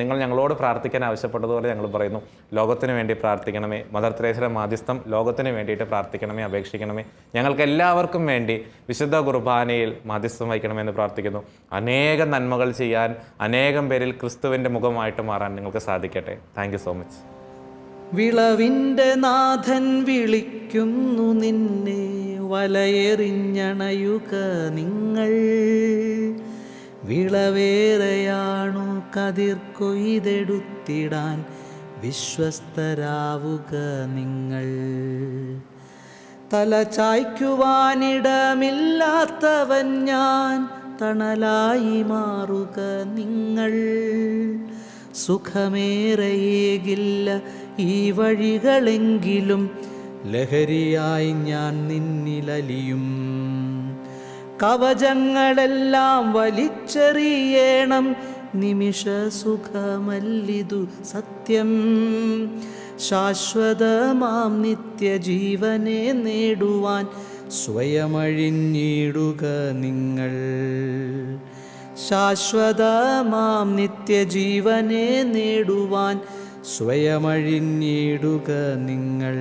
നിങ്ങൾ ഞങ്ങളോട് പ്രാർത്ഥിക്കാൻ ആവശ്യപ്പെട്ടതുപോലെ ഞങ്ങൾ പറയുന്നു, ലോകത്തിന് വേണ്ടി പ്രാർത്ഥിക്കണമേ. മദർ തെരേസയുടെ മാധ്യസ്ഥം ലോകത്തിന് വേണ്ടിയിട്ട് പ്രാർത്ഥിക്കണമേ, അപേക്ഷിക്കണമേ. ഞങ്ങൾക്ക് എല്ലാവർക്കും വേണ്ടി വിശുദ്ധ കുർബാനയിൽ മാധ്യസ്ഥം വഹിക്കണമെന്ന് പ്രാർത്ഥിക്കുന്നു. അനേകം നന്മകൾ ചെയ്യാൻ, അനേകം പേരിൽ ക്രിസ്തുവിൻ്റെ മുഖമായിട്ട് മാറാൻ നിങ്ങൾക്ക് സാധിക്കട്ടെ. Thank you so much. വിളവിൻ്റെ നാഥൻ വിളിക്കുന്നു നിന്നെ, വലയെറിഞ്ഞണയുക നിങ്ങൾ. വിളവേറെയാണു കതിർ കൊയ്തെടുത്തിടാൻ, വിശ്വസ്തരാവുക നിങ്ങൾ. തല ചായ്ക്കുവാനിടമില്ലാത്തവൻ ഞാൻ, തണലായി മാറുക നിങ്ങൾ. സുഖമേറെയേകില്ല ഈ വഴികളെങ്കിലും, ലഹരിയായി ഞാൻ നിന്നിലലിയും. കവചങ്ങളെല്ലാം വലിച്ചെറിയണം, നിമിഷ സുഖമല്ലിതു സത്യം. ശാശ്വതമാം നിത്യജീവനെ നേടുവാൻ സ്വയമഴിഞ്ഞിടുക നിങ്ങൾ. ശാശ്വതമാം നിത്യജീവനെ നേടുവാൻ സ്വയമഴിഞ്ഞിടുക നിങ്ങൾ.